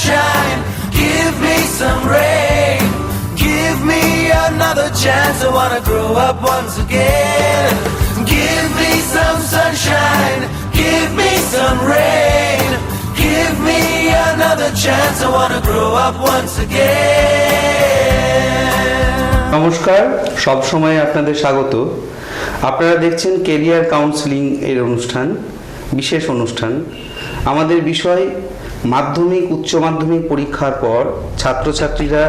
sunshine, give me some rain, give me another chance. I wanna grow up once again. Give me some sunshine, give me some rain, give me another chance. I wanna grow up once again. নমস্কার, সব সময় আপনাদের স্বাগত। আপনারা দেখছেন career counselling এর অনুষ্ঠান, বিশেষ অনুষ্ঠান। আমাদের বিষয় মাধ্যমিক উচ্চ মাধ্যমিক পরীক্ষার পর ছাত্রছাত্রীরা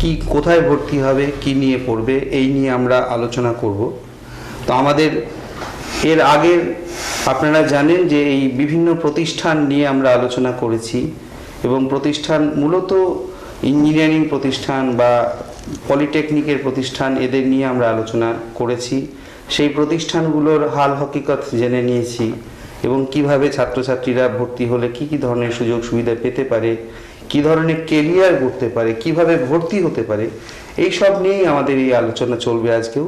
কি কোথায় ভর্তি হবে, কি নিয়ে পড়বে, এই নিয়ে আমরা আলোচনা করব। তো আমাদের এর আগের আপনারা জানেন যে এই বিভিন্ন প্রতিষ্ঠান নিয়ে আমরা আলোচনা করেছি এবং প্রতিষ্ঠান মূলত ইঞ্জিনিয়ারিং প্রতিষ্ঠান বা পলিটেকনিকের প্রতিষ্ঠান, এদের নিয়ে আমরা আলোচনা করেছি। সেই প্রতিষ্ঠানগুলোর হাল হকিকত জেনে নিয়েছি এবং কিভাবে ছাত্রছাত্রীরা ভর্তি হলে কি কি ধরনের সুযোগ সুবিধা পেতে পারে, কি ধরনের কেরিয়ার করতে পারে, কিভাবে ভর্তি হতে পারে, এই সব নিয়েই আমাদের এই আলোচনা চলবে আজকেও।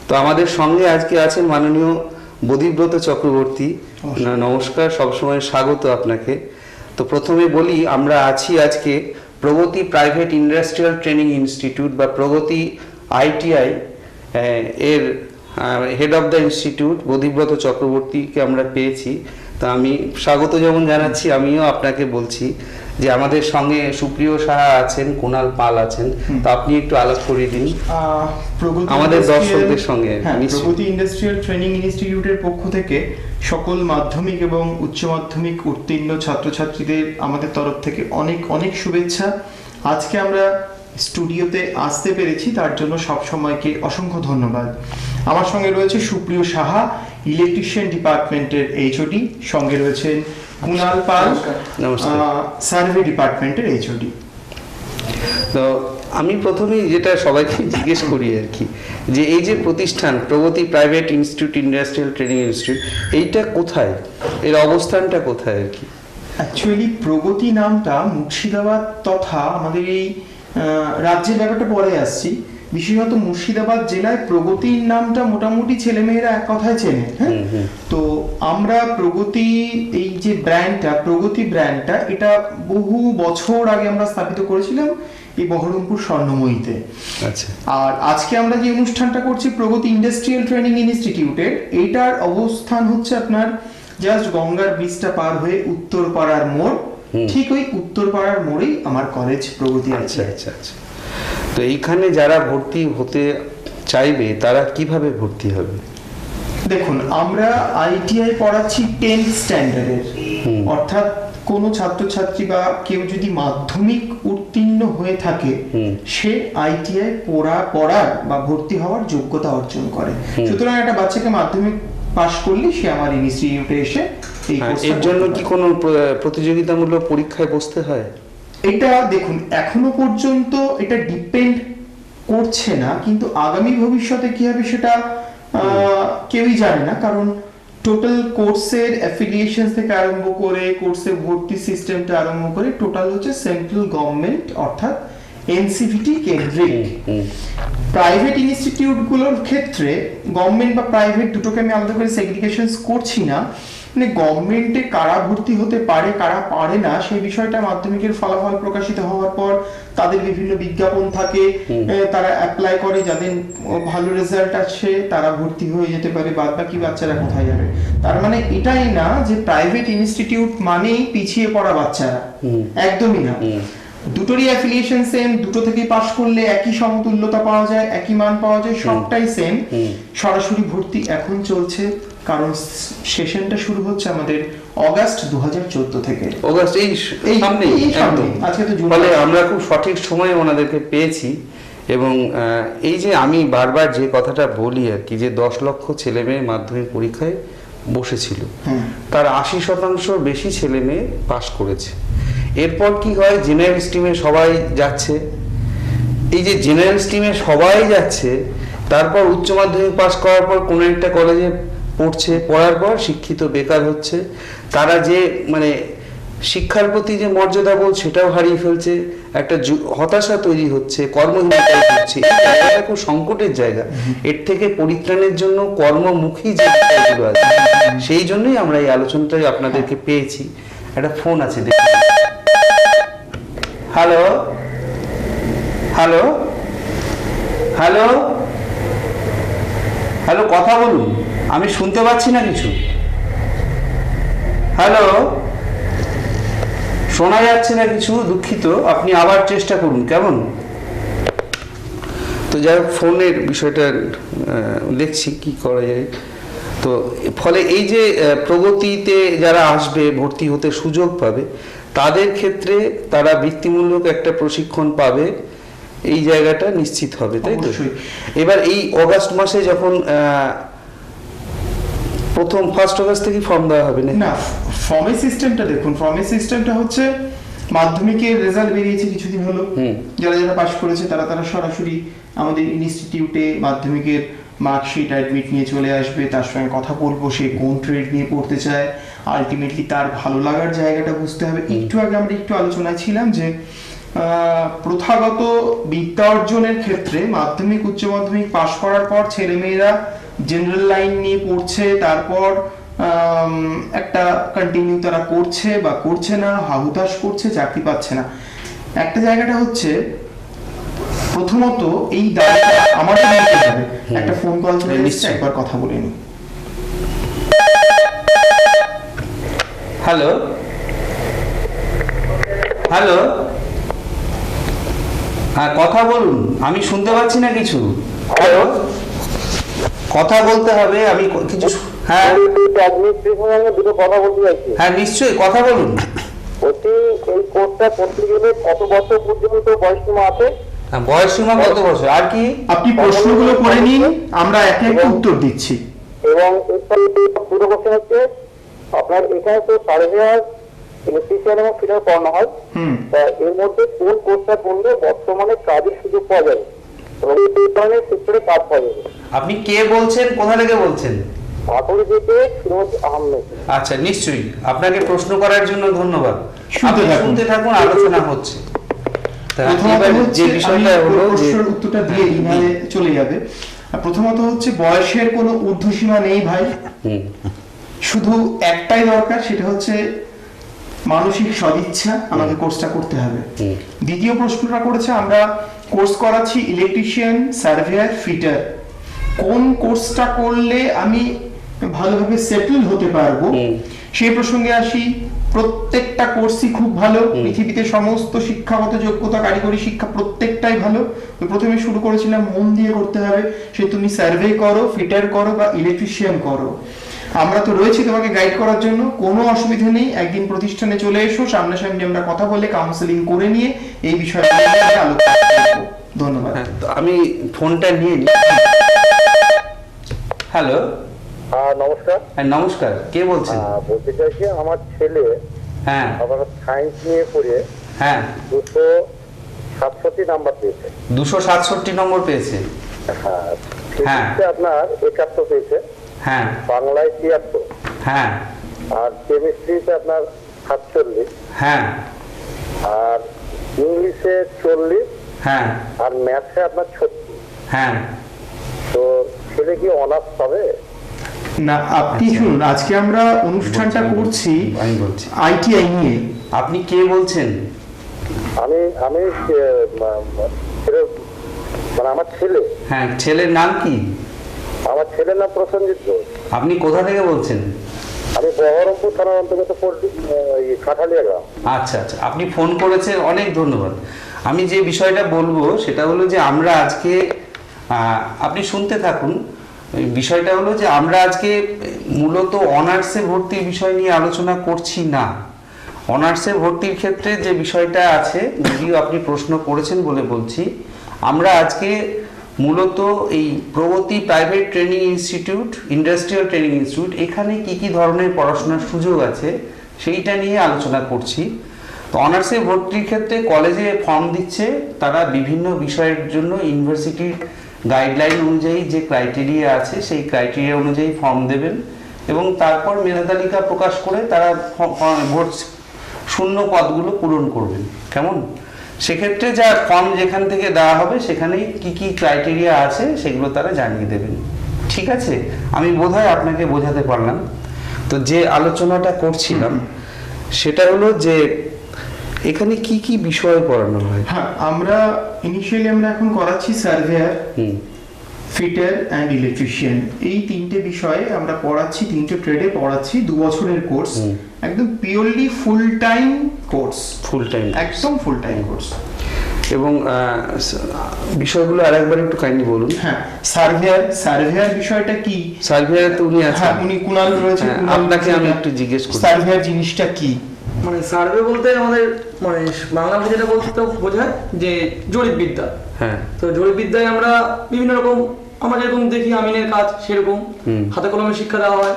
তো আমাদের সঙ্গে আজকে আছেন মাননীয় বদিব্রত চক্রবর্তী। নমস্কার, সবসময় স্বাগত আপনাকে। তো প্রথমে বলি, আমরা আছি আজকে প্রগতি প্রাইভেট ইন্ডাস্ট্রিয়াল ট্রেনিং ইনস্টিটিউট বা প্রগতি আইটিআই এর হেড অফ দ্য ইনস্টিটিউট বদিব্রত চক্রবর্তীকে আমরা পেয়েছি। তা আমি স্বাগত যেমন জানাচ্ছি, আমিও আপনাকে বলছি যে আমাদের সঙ্গে সুপ্রিয় সাহা আছেন, কুণাল পাল আছেন। তো আপনি একটু আলাপ করিয়ে দিন আমাদের দর্শকদের সঙ্গে। প্রগতি ইন্ডাস্ট্রিয়াল ট্রেনিং ইনস্টিটিউটের পক্ষ থেকে সকল মাধ্যমিক এবং উচ্চ মাধ্যমিক উত্তীর্ণ ছাত্রছাত্রীদের আমাদের তরফ থেকে অনেক অনেক শুভেচ্ছা। আজকে আমরা স্টুডিওতে আসতে পেরেছি, তার জন্য সব সময়কে অসংখ্য ধন্যবাদ। আমার সঙ্গে রয়েছে সুপ্রিয় সাহা, ইলেকট্রিশিয়ান ডিপার্টমেন্টের এইচওডি, সঙ্গে রয়েছেন কুণাল পাল, সার্ভে ডিপার্টমেন্টের এইচওডি। তো আমি প্রথমেই যেটা সবাইকে জিজ্ঞেস করি আর কি, যে এই যে প্রতিষ্ঠান প্রগতি private institute industrial training institute, এইটা কোথায়, এর অবস্থানটা কোথায় আর কি? অ্যাকচুয়ালি প্রগতি নামটা মুর্শিদাবাদ তথা আমাদের এই রাজ্যের ব্যাপারটা পরে আসছি, বিশেষত মুর্শিদাবাদ জেলায় প্রগতির নামটা মোটামুটি ছেলেমেয়েরা এক কথায় চেনে। হ্যাঁ, তো আমরা প্রগতি এই যে ব্র্যান্ডটা, প্রগতি ব্র্যান্ডটা, এটা বহু বছর আগে আমরা স্থাপিত করেছিলাম এই বহরমপুর স্বর্ণময়ীতে। আচ্ছা। আর আজকে আমরা যে অনুষ্ঠানটা করছি প্রগতি ইন্ডাস্ট্রিয়াল ট্রেনিং ইনস্টিটিউটের, এইটার অবস্থান হচ্ছে আপনার জাস্ট গঙ্গার ব্রিজটা পার হয়ে উত্তরপাড়ার মোড়, ঠিক ওই উত্তরপাড়ার মোড়েই আমার কলেজ প্রগতি আছে। আচ্ছা আচ্ছা। তো এইখানে যারা ভর্তি হতে চাইবে তারা কিভাবে ভর্তি হবে? দেখুন, আমরা আইটিআই পড়াচ্ছি 10th স্ট্যান্ডার্ডের, অর্থাৎ কোনো ছাত্রছাত্রী বা কেউ যদি মাধ্যমিক উত্তীর্ণ হয়ে থাকে, সে আইটিআই পড়ার বা ভর্তি হওয়ার যোগ্যতা অর্জন করে। সুতরাং একটা বাচ্চাকে মাধ্যমিক পাশ করলে সে আমার ইনস্টিটিউটে এসে এর জন্য কি কোনো প্রতিযোগিতামূলক পরীক্ষায় বসতে হয়? এটা দেখুন, এখনো পর্যন্ত এটা ডিপেন্ড করছে না, কিন্তু আগামী ভবিষ্যতে কি হবে সেটা কেউই জানে না। কারণ টোটাল কোর্সের অ্যাফিলিয়েশন থেকে আরম্ভ করে কোর্সের ভর্তি সিস্টেমটা আরম্ভ করে টোটাল হচ্ছে সেন্ট্রাল গভর্নমেন্ট অর্থাৎ এনসিভিটি কেন্দ্রিক। প্রাইভেট ইনস্টিটিউটগুলোর ক্ষেত্রে গভর্নমেন্ট বা প্রাইভেট দুটোকে আমি আলাদা করে সেগ্রিগেশন করছি না, মানে গভর্নমেন্টে কারা ভর্তি হতে পারে কারা পারে না সেই বিষয়টা মাধ্যমিকের ফলাফল প্রকাশিত হওয়ার পর তাদের বিভিন্ন বিজ্ঞাপন থাকে, তারা অ্যাপ্লাই করে, যাদের ভালো রেজাল্ট আছে তারা ভর্তি হয়ে যেতে পারে, বাদ বাকি বাচ্চারা কোথায় যাবে। তার মানে এটাই না যে প্রাইভেট ইনস্টিটিউট মানেই পিছিয়ে পড়া বাচ্চারা, একদমই না। দুটোরই অ্যাফিলিয়েশন সেম, দুটো থেকে পাস করলে একই সমতুল্যতা পাওয়া যায়, একই মান পাওয়া যায়, সবটাই সেম। সরাসরি ভর্তি এখন চলছে, কারণ সেশনটা শুরু হচ্ছে আমাদের অগাস্ট 2014 থেকে। অগাস্ট এই সামনে একদম। আজকে তো ফলে আমরা খুব সঠিক সময়ে ওনাদেরকে পেয়েছি। এবং এই যে আমি বারবার যে কথাটা বলি আর কি, যে 10 লক্ষ ছেলে মেয়ে মাধ্যমিক পরীক্ষায় বসেছিল, তার 80% বেশি ছেলে মেয়ে পাস করেছে। এরপর কি হয়, জেনারেল স্ট্রিমে সবাই যাচ্ছে। এই যে জেনারেল স্ট্রিমে সবাই যাচ্ছে, তারপর উচ্চ মাধ্যমিক পাস করার পর কোনো একটা কলেজে পড়ছে, পড়ার পর শিক্ষিত বেকার হচ্ছে। তারা যে মানে শিক্ষার প্রতি যে মর্যাদা বোধ সেটাও হারিয়ে ফেলছে, একটা হতাশা তৈরি হচ্ছে, কর্মহীনতা হচ্ছে। এটা খুব সংকটের জায়গা। এর থেকে পরিত্রাণের জন্য কর্মমুখী যে বিষয়গুলো আছে, সেই জন্যই আমরা এই আলোচনাটাই আপনাদেরকে পেয়েছি। একটা ফোন আছে, দেখুন। হ্যালো হ্যালো হ্যালো হ্যালো, কথা বলুন, আমি শুনতে পাচ্ছি না কিছু। হ্যালো, শোনা যাচ্ছে না কিছু, দুঃখিত, আপনি আবার চেষ্টা করুন, কেমন? তো যাই হোক, ফোনের বিষয়টা দেখছি কি করা যায়। তো ফলে এই যে প্রগতিতে যারা আসবে, ভর্তি হতে সুযোগ পাবে, তাদের ক্ষেত্রে তারা বৃত্তিমূলক একটা প্রশিক্ষণ পাবে, এই জায়গাটা নিশ্চিত হবে, তাই তো? অবশ্যই। এবার এই অগাস্ট মাসে যখন প্রথম 1 অগাস্ট থেকে ফর্ম দেওয়া হবে না? না, ফর্মের সিস্টেমটা দেখুন। ফর্মের সিস্টেমটা হচ্ছে মাধ্যমিকের রেজাল্ট বেরিয়েছে কিছুদিন হলো, যারা যারা পাশ করেছে তারা তারা সরাসরি আমাদের ইনস্টিটিউটে মাধ্যমিকের মার্কশিট অ্যাডমিট নিয়ে চলে আসবে, তার সঙ্গে কথা বলবো সে কোন ট্রেড নিয়ে পড়তে চায়, আলটিমেটলি তার ভালো লাগার জায়গাটা বুঝতে হবে। একটু আগে আমরা একটু আলোচনায় ছিলাম যে প্রথাগত বিদ্যা অর্জনের ক্ষেত্রে মাধ্যমিক উচ্চ মাধ্যমিক পাশ করার পর ছেলেমেয়েরা জেনারেল লাইন নিয়ে পড়ছে, তারপর একটা কন্টিনিউ তারা করছে বা করছে না, হাহুতাশ করছে, চাকরি পাচ্ছে না। একটা জায়গাটা হচ্ছে প্রথমত এই দায়িত্ব আমাদের নিতে হবে। একটা ফোন কল চলে এসেছে, একবার কথা বলে নি। হ্যালো হ্যালো, হ্যাঁ কথা বলুন, আমি শুনতে পাচ্ছি না কিছু। হ্যালো, কথা বলতে হবে, আমি কিছু, হ্যাঁ দুটো কথা বলতে চাইছি। হ্যাঁ নিশ্চয়ই, কথা বলুন। বলছি এই কোর্সটা করতে গেলে কত বছর পর্যন্ত বয়সসীমা আছে? হ্যাঁ, বয়সসীমা কত বছর, আর কি? আপনি প্রশ্নগুলো করে নিন, আমরা একে একে উত্তর দিচ্ছি। এবং দুটো কোশ্চেন হচ্ছে, আপনার এখানে তো সার্ভেয়ার, ইলেকট্রিশিয়ান এবং ফিটার পড়ানো হয়, তা এর মধ্যে কোন কোর্সটা করলে বর্তমানে কাজের সুযোগ পাওয়া যাবে এবং এই ধরনের সেক্টরে কাজ পাওয়া যাবে? আপনি কে বলছেন, কোথা থেকে বলছেন? ভাটুরি থেকে ফিরোজ আহমেদ। আচ্ছা, নিশ্চয়ই, আপনাকে প্রশ্ন করার জন্য ধন্যবাদ। শুনতে আপনি থাকুন। শুনতে থাকুন, আলোচনা হচ্ছে। তা প্রথমত এবার হচ্ছে, যে বিষয়টা আমি হলো যে প্রশ্নের উত্তরটা দিয়ে দিই, নাহলে চলে যাবে। প্রথমত হচ্ছে বয়সের কোনো ঊর্ধ্বসীমা নেই ভাই, শুধু একটাই দরকার, সেটা হচ্ছে মানসিক সদিচ্ছা, আমাকে কোর্সটা করতে হবে। দ্বিতীয় প্রশ্নটা করেছে, আমরা কোর্স করাচ্ছি ইলেকট্রিশিয়ান, সার্ভেয়ার, ফিটার, কোন কোর্সটা করলে আমি ভালোভাবে সেটেল হতে পারবো সেই প্রসঙ্গে আসি। প্রত্যেকটা কোর্সই খুব ভালো, পৃথিবীতে সমস্ত শিক্ষাগত যোগ্যতা, কারিগরি শিক্ষা প্রত্যেকটাই ভালো। তো প্রথমে শুরু করেছিলাম মন দিয়ে করতে হবে, সে তুমি সার্ভে করো, ফিটার করো বা ইলেকট্রিশিয়ান করো, আমরা তো রয়েছি তোমাকে গাইড করার জন্য, কোনো অসুবিধা নেই। একদিন প্রতিষ্ঠানে চলে এসো, সামনাসামনি আমরা কথা বলে কাউন্সেলিং করে নিয়ে এই বিষয়ে আলোচনা করব। ধন্যবাদ। হ্যাঁ, তো আমি ফোনটা নিয়ে নিই। হ্যালো, নমস্কার। হ্যাঁ নমস্কার, কে বলছেন? বলতে চাইছি আমার ছেলে হ্যাঁ আবার সায়েন্স নিয়ে পড়ে হ্যাঁ 267 নাম্বার পেয়েছে। 267 নম্বর পেয়েছে। হ্যাঁ, হ্যাঁ। ফিজিক্সে আপনার 71 পেয়েছে, হ্যাঁ বাংলায় 73, হ্যাঁ আর কেমিস্ট্রিতে আপনার 47, হ্যাঁ আর ইংলিশে 40, হ্যাঁ আর ম্যাথে আপনার 36। হ্যাঁ। তো ছেলে কি অনার্স পাবে? না, আপনি শুনুন, আজকে আমরা অনুষ্ঠানটা করছি আমি বলছি। আইটিআই নিয়ে। আপনি কে বলছেন? আমি আমি মানে আমার ছেলে, হ্যাঁ, ছেলের নাম কি? আমার ছেলের নাম প্রসেনজিৎ ঘোষ। আপনি কোথা থেকে বলছেন? আমি বহরমপুর থানার অন্তর্গত কাঠালিয়া গ্রাম। আচ্ছা আচ্ছা, আপনি ফোন করেছেন, অনেক ধন্যবাদ। আমি যে বিষয়টা বলবো সেটা হলো যে আমরা আজকে, আপনি শুনতে থাকুন, ওই বিষয়টা হলো যে আমরা আজকে মূলত অনার্সে ভর্তির বিষয় নিয়ে আলোচনা করছি না। অনার্সে ভর্তির ক্ষেত্রে যে বিষয়টা আছে, যদিও আপনি প্রশ্ন করেছেন বলে বলছি, আমরা আজকে মূলত এই প্রগতি private training institute, industrial training institute, এখানে কি কি ধরনের পড়াশোনার সুযোগ আছে সেইটা নিয়ে আলোচনা করছি। তো অনার্সে ভর্তির ক্ষেত্রে কলেজে ফর্ম দিচ্ছে, তারা বিভিন্ন বিষয়ের জন্য ইউনিভার্সিটির গাইডলাইন অনুযায়ী যে ক্রাইটেরিয়া আছে সেই ক্রাইটেরিয়া অনুযায়ী ফর্ম দেবেন এবং তারপর মেধা তালিকা প্রকাশ করে তারা ভোট শূন্য পদগুলো পূরণ করবেন। কেমন? সেক্ষেত্রে যা ফর্ম যেখান থেকে দেওয়া হবে সেখানেই কি কি ক্রাইটেরিয়া আছে সেগুলো তারা জানিয়ে দেবেন। ঠিক আছে, আমি বোধহয় আপনাকে বোঝাতে পারলাম। তো যে আলোচনাটা করছিলাম সেটা হলো যে এখানে কি কি বিষয় পড়ানো হয়? হ্যাঁ, আমরা ইনিশিয়ালি আমরা এখন করাচ্ছি সার্ভেয়ার, হুম ফিটার অ্যান্ড ইলেকট্রিশিয়ান, এই তিনটে বিষয়ে আমরা পড়াচ্ছি, তিনটে ট্রেডে পড়াচ্ছি। 2 বছরের কোর্স, একদম purely full time course, full time একদম ফুল টাইম কোর্স। এবং বিষয়গুলো আরেকবার একটু কাইন্ডলি বলুন। হ্যাঁ, সার্ভেয়ার বিষয়টা কি? সার্ভেয়ার তো উনি আছেন। হ্যাঁ, উনি কুনাল রয়েছে। হ্যাঁ, আপনাকে আমি একটু জিজ্ঞেস করি সার্ভেয়ার জিনিসটা কি? মানে সার্ভে বলতে আমাদের মানে বাংলা যেটা বলতে তো বোঝায় যে জরিপ বিদ্যা। হ্যাঁ, তো জরিপ বিদ্যায় আমরা বিভিন্ন রকম, আমরা যেরকম দেখি আমিনের কাজ সেরকম হাতে কলমে শিক্ষা দেওয়া হয়,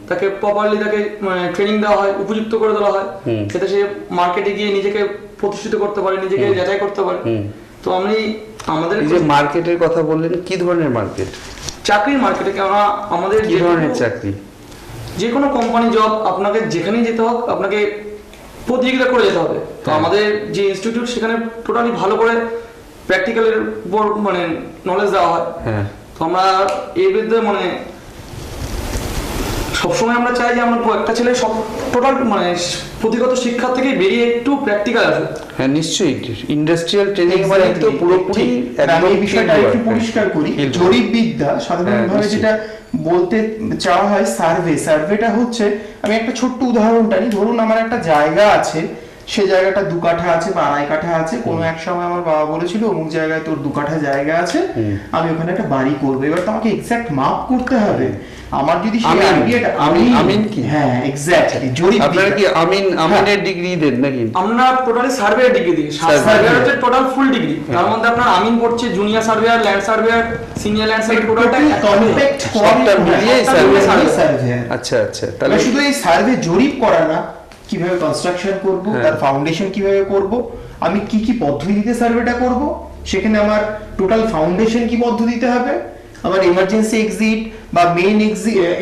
তাকে প্রপারলি তাকে ট্রেনিং দেওয়া হয়, উপযুক্ত করে দেওয়া হয়, যাতে সে মার্কেটে গিয়ে নিজেকে প্রতিষ্ঠিত করতে পারে, নিজেকে যাচাই করতে পারে। তো আমি আমাদের এই যে মার্কেটের কথা বললেন, কি ধরনের মার্কেট? চাকরির মার্কেটে, কেননা আমাদের কি ধরনের চাকরি? যে কোনো কোম্পানি জব, আপনাকে যেখানেই যেতে হোক আপনাকে প্রতিযোগিতা করে যেতে হবে। তো আমাদের যে ইনস্টিটিউট, সেখানে টোটালি ভালো করে প্র্যাকটিক্যালের উপর মানে নলেজ দেওয়া হয়। হ্যাঁ, তো আমরা এই বিরুদ্ধে মানে সবসময় আমরা চাই যে আমরা একটা ছেলে সব টোটাল মানে পুঁথিগত শিক্ষা থেকে বেরিয়ে একটু প্র্যাকটিক্যাল আসে। হ্যাঁ নিশ্চয়ই, ইন্ডাস্ট্রিয়াল ট্রেনিং মানে তো পুরোপুরি আমি এই বিষয়টা একটু পরিষ্কার করি। জরিপ বিদ্যা সাধারণভাবে যেটা বলতে চাওয়া হয় সার্ভেটা হচ্ছে, আমি একটা ছোট্ট উদাহরণ টানি। ধরুন আমার একটা জায়গা আছে, সে জায়গাটা 2 কাঠা আছে বা 2.5 কাঠা আছে। কোনো এক সময় আমার বাবা বলেছিল অমুক জায়গায় তোর 2 কাঠা জায়গা আছে, আমি ওখানে একটা বাড়ি করবো। এবার তো আমাকে এক্সাক্ট মাপ করতে হবে। আমার যদি সেই আইডিয়াটা আমিন কি? হ্যাঁ এক্স্যাক্টলি, জরিপ আপনারা কি আমিনের ডিগ্রি দেন নাকি? আমরা টোটালি সার্ভে ডিগ্রি দিই। সার্ভেয়ার হচ্ছে টোটাল ফুল ডিগ্রি, তার মধ্যে আপনার আমিন পড়ছে, junior surveyor, land surveyor, senior land surveyor, টোটালটা কম্প্যাক্ট সবটা মিলিয়ে সার্ভে। আচ্ছা আচ্ছা, তাহলে শুধু এই সার্ভে জরিপ করা না, কিভাবে কনস্ট্রাকশন করব, তার ফাউন্ডেশন কিভাবে করব, আমি কি কি পদ্ধতিতে সার্ভেটা করব, সেখানে আমার টোটাল ফাউন্ডেশন কি পদ্ধতিতে হবে, আমার এমার্জেন্সি এক্সিট বা মেইন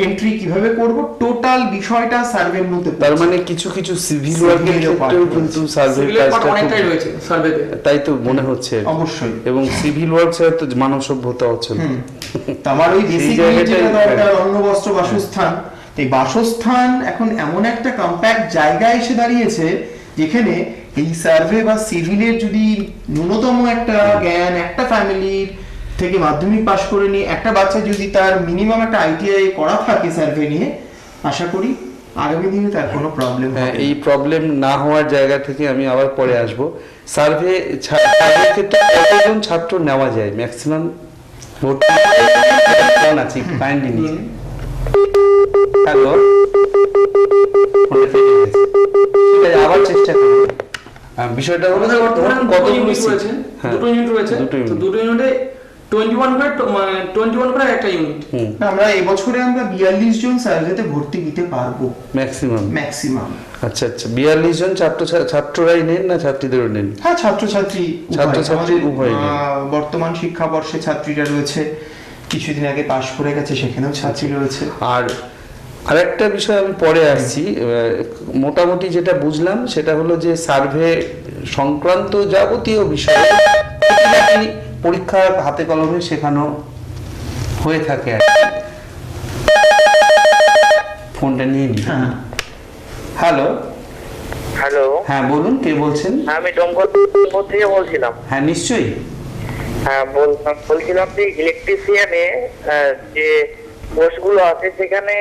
এন্ট্রি কিভাবে করব, টোটাল বিষয়টা সার্ভের মধ্যে। তার মানে কিছু কিছু সিভিল ওয়ার্কের ক্ষেত্রেও কিন্তু সার্ভে কাজটা অনেকটাই রয়েছে সার্ভেতে, তাই তো মনে হচ্ছে। অবশ্যই। এবং সিভিল ওয়ার্ক ছাড়া তো মানব সভ্যতা হচ্ছে না। আমার ওই বেসিক যেটা দরকার, অন্ন বস্ত্র বাসস্থান, এই বাসস্থান এখন এমন একটা কম্প্যাক্ট জায়গায় এসে দাঁড়িয়েছে যেখানে এই সার্ভে বা সিভিলের যদি ন্যূনতম একটা জ্ঞান একটা ফ্যামিলির থেকে মাধ্যমিক পাশ করে নিয়ে একটা বাচ্চা যদি তার মিনিমাম একটা আইটিআই করা থাকে সার্ভে নিয়ে, আশা করি আগামী দিনে তার কোনো প্রবলেম হবে না। এই প্রবলেম না হওয়ার জায়গা থেকে আমি আবার পরে আসব। সার্ভে ক্ষেত্রে কতজন ছাত্র নেওয়া যায় ম্যাক্সিমাম? ভর্তি আছে কাইন্ডলি নিয়ে। হ্যালো, ঠিক আছে, আবার চেষ্টা করি। বিষয়টা হলো আমাদের বর্তমানে কতগুলো ইউনিট রয়েছে, দুটো ইউনিট রয়েছে। তো দুটো ইউনিটে 21 করে একটা ইউনিট। আমরা এবছরে আমরা 42 জন সার্ভেতে ভর্তি দিতে পারবো ম্যাক্সিমাম। আচ্ছা আচ্ছা, 42 জন ছাত্ররাই নেন না ছাত্রীদেরও নেন? হ্যাঁ, ছাত্রছাত্রী উভয়। বর্তমান শিক্ষাবর্ষে ছাত্রীরা রয়েছে, কিছুদিন আগে পাশ করে গেছে, সেখানেও ছাত্রী রয়েছে। আর আরেকটা বিষয় আমি পরে আসছি, মোটামুটি যেটা বুঝলাম সেটা হলো যে সার্ভে সংক্রান্ত যাবতীয় বিষয় পরীক্ষা হাতে কলমে শেখানো হয়ে থাকে আর কি। ফোনটা নিয়ে নি। হ্যালো হ্যালো, হ্যাঁ বলুন, কে বলছেন? আমি দমকল থেকে বলছিলাম। হ্যাঁ নিশ্চয়ই। হ্যাঁ, বলছিলাম যে ইলেকট্রিশিয়ানে যে কোর্সগুলো আছে সেখানে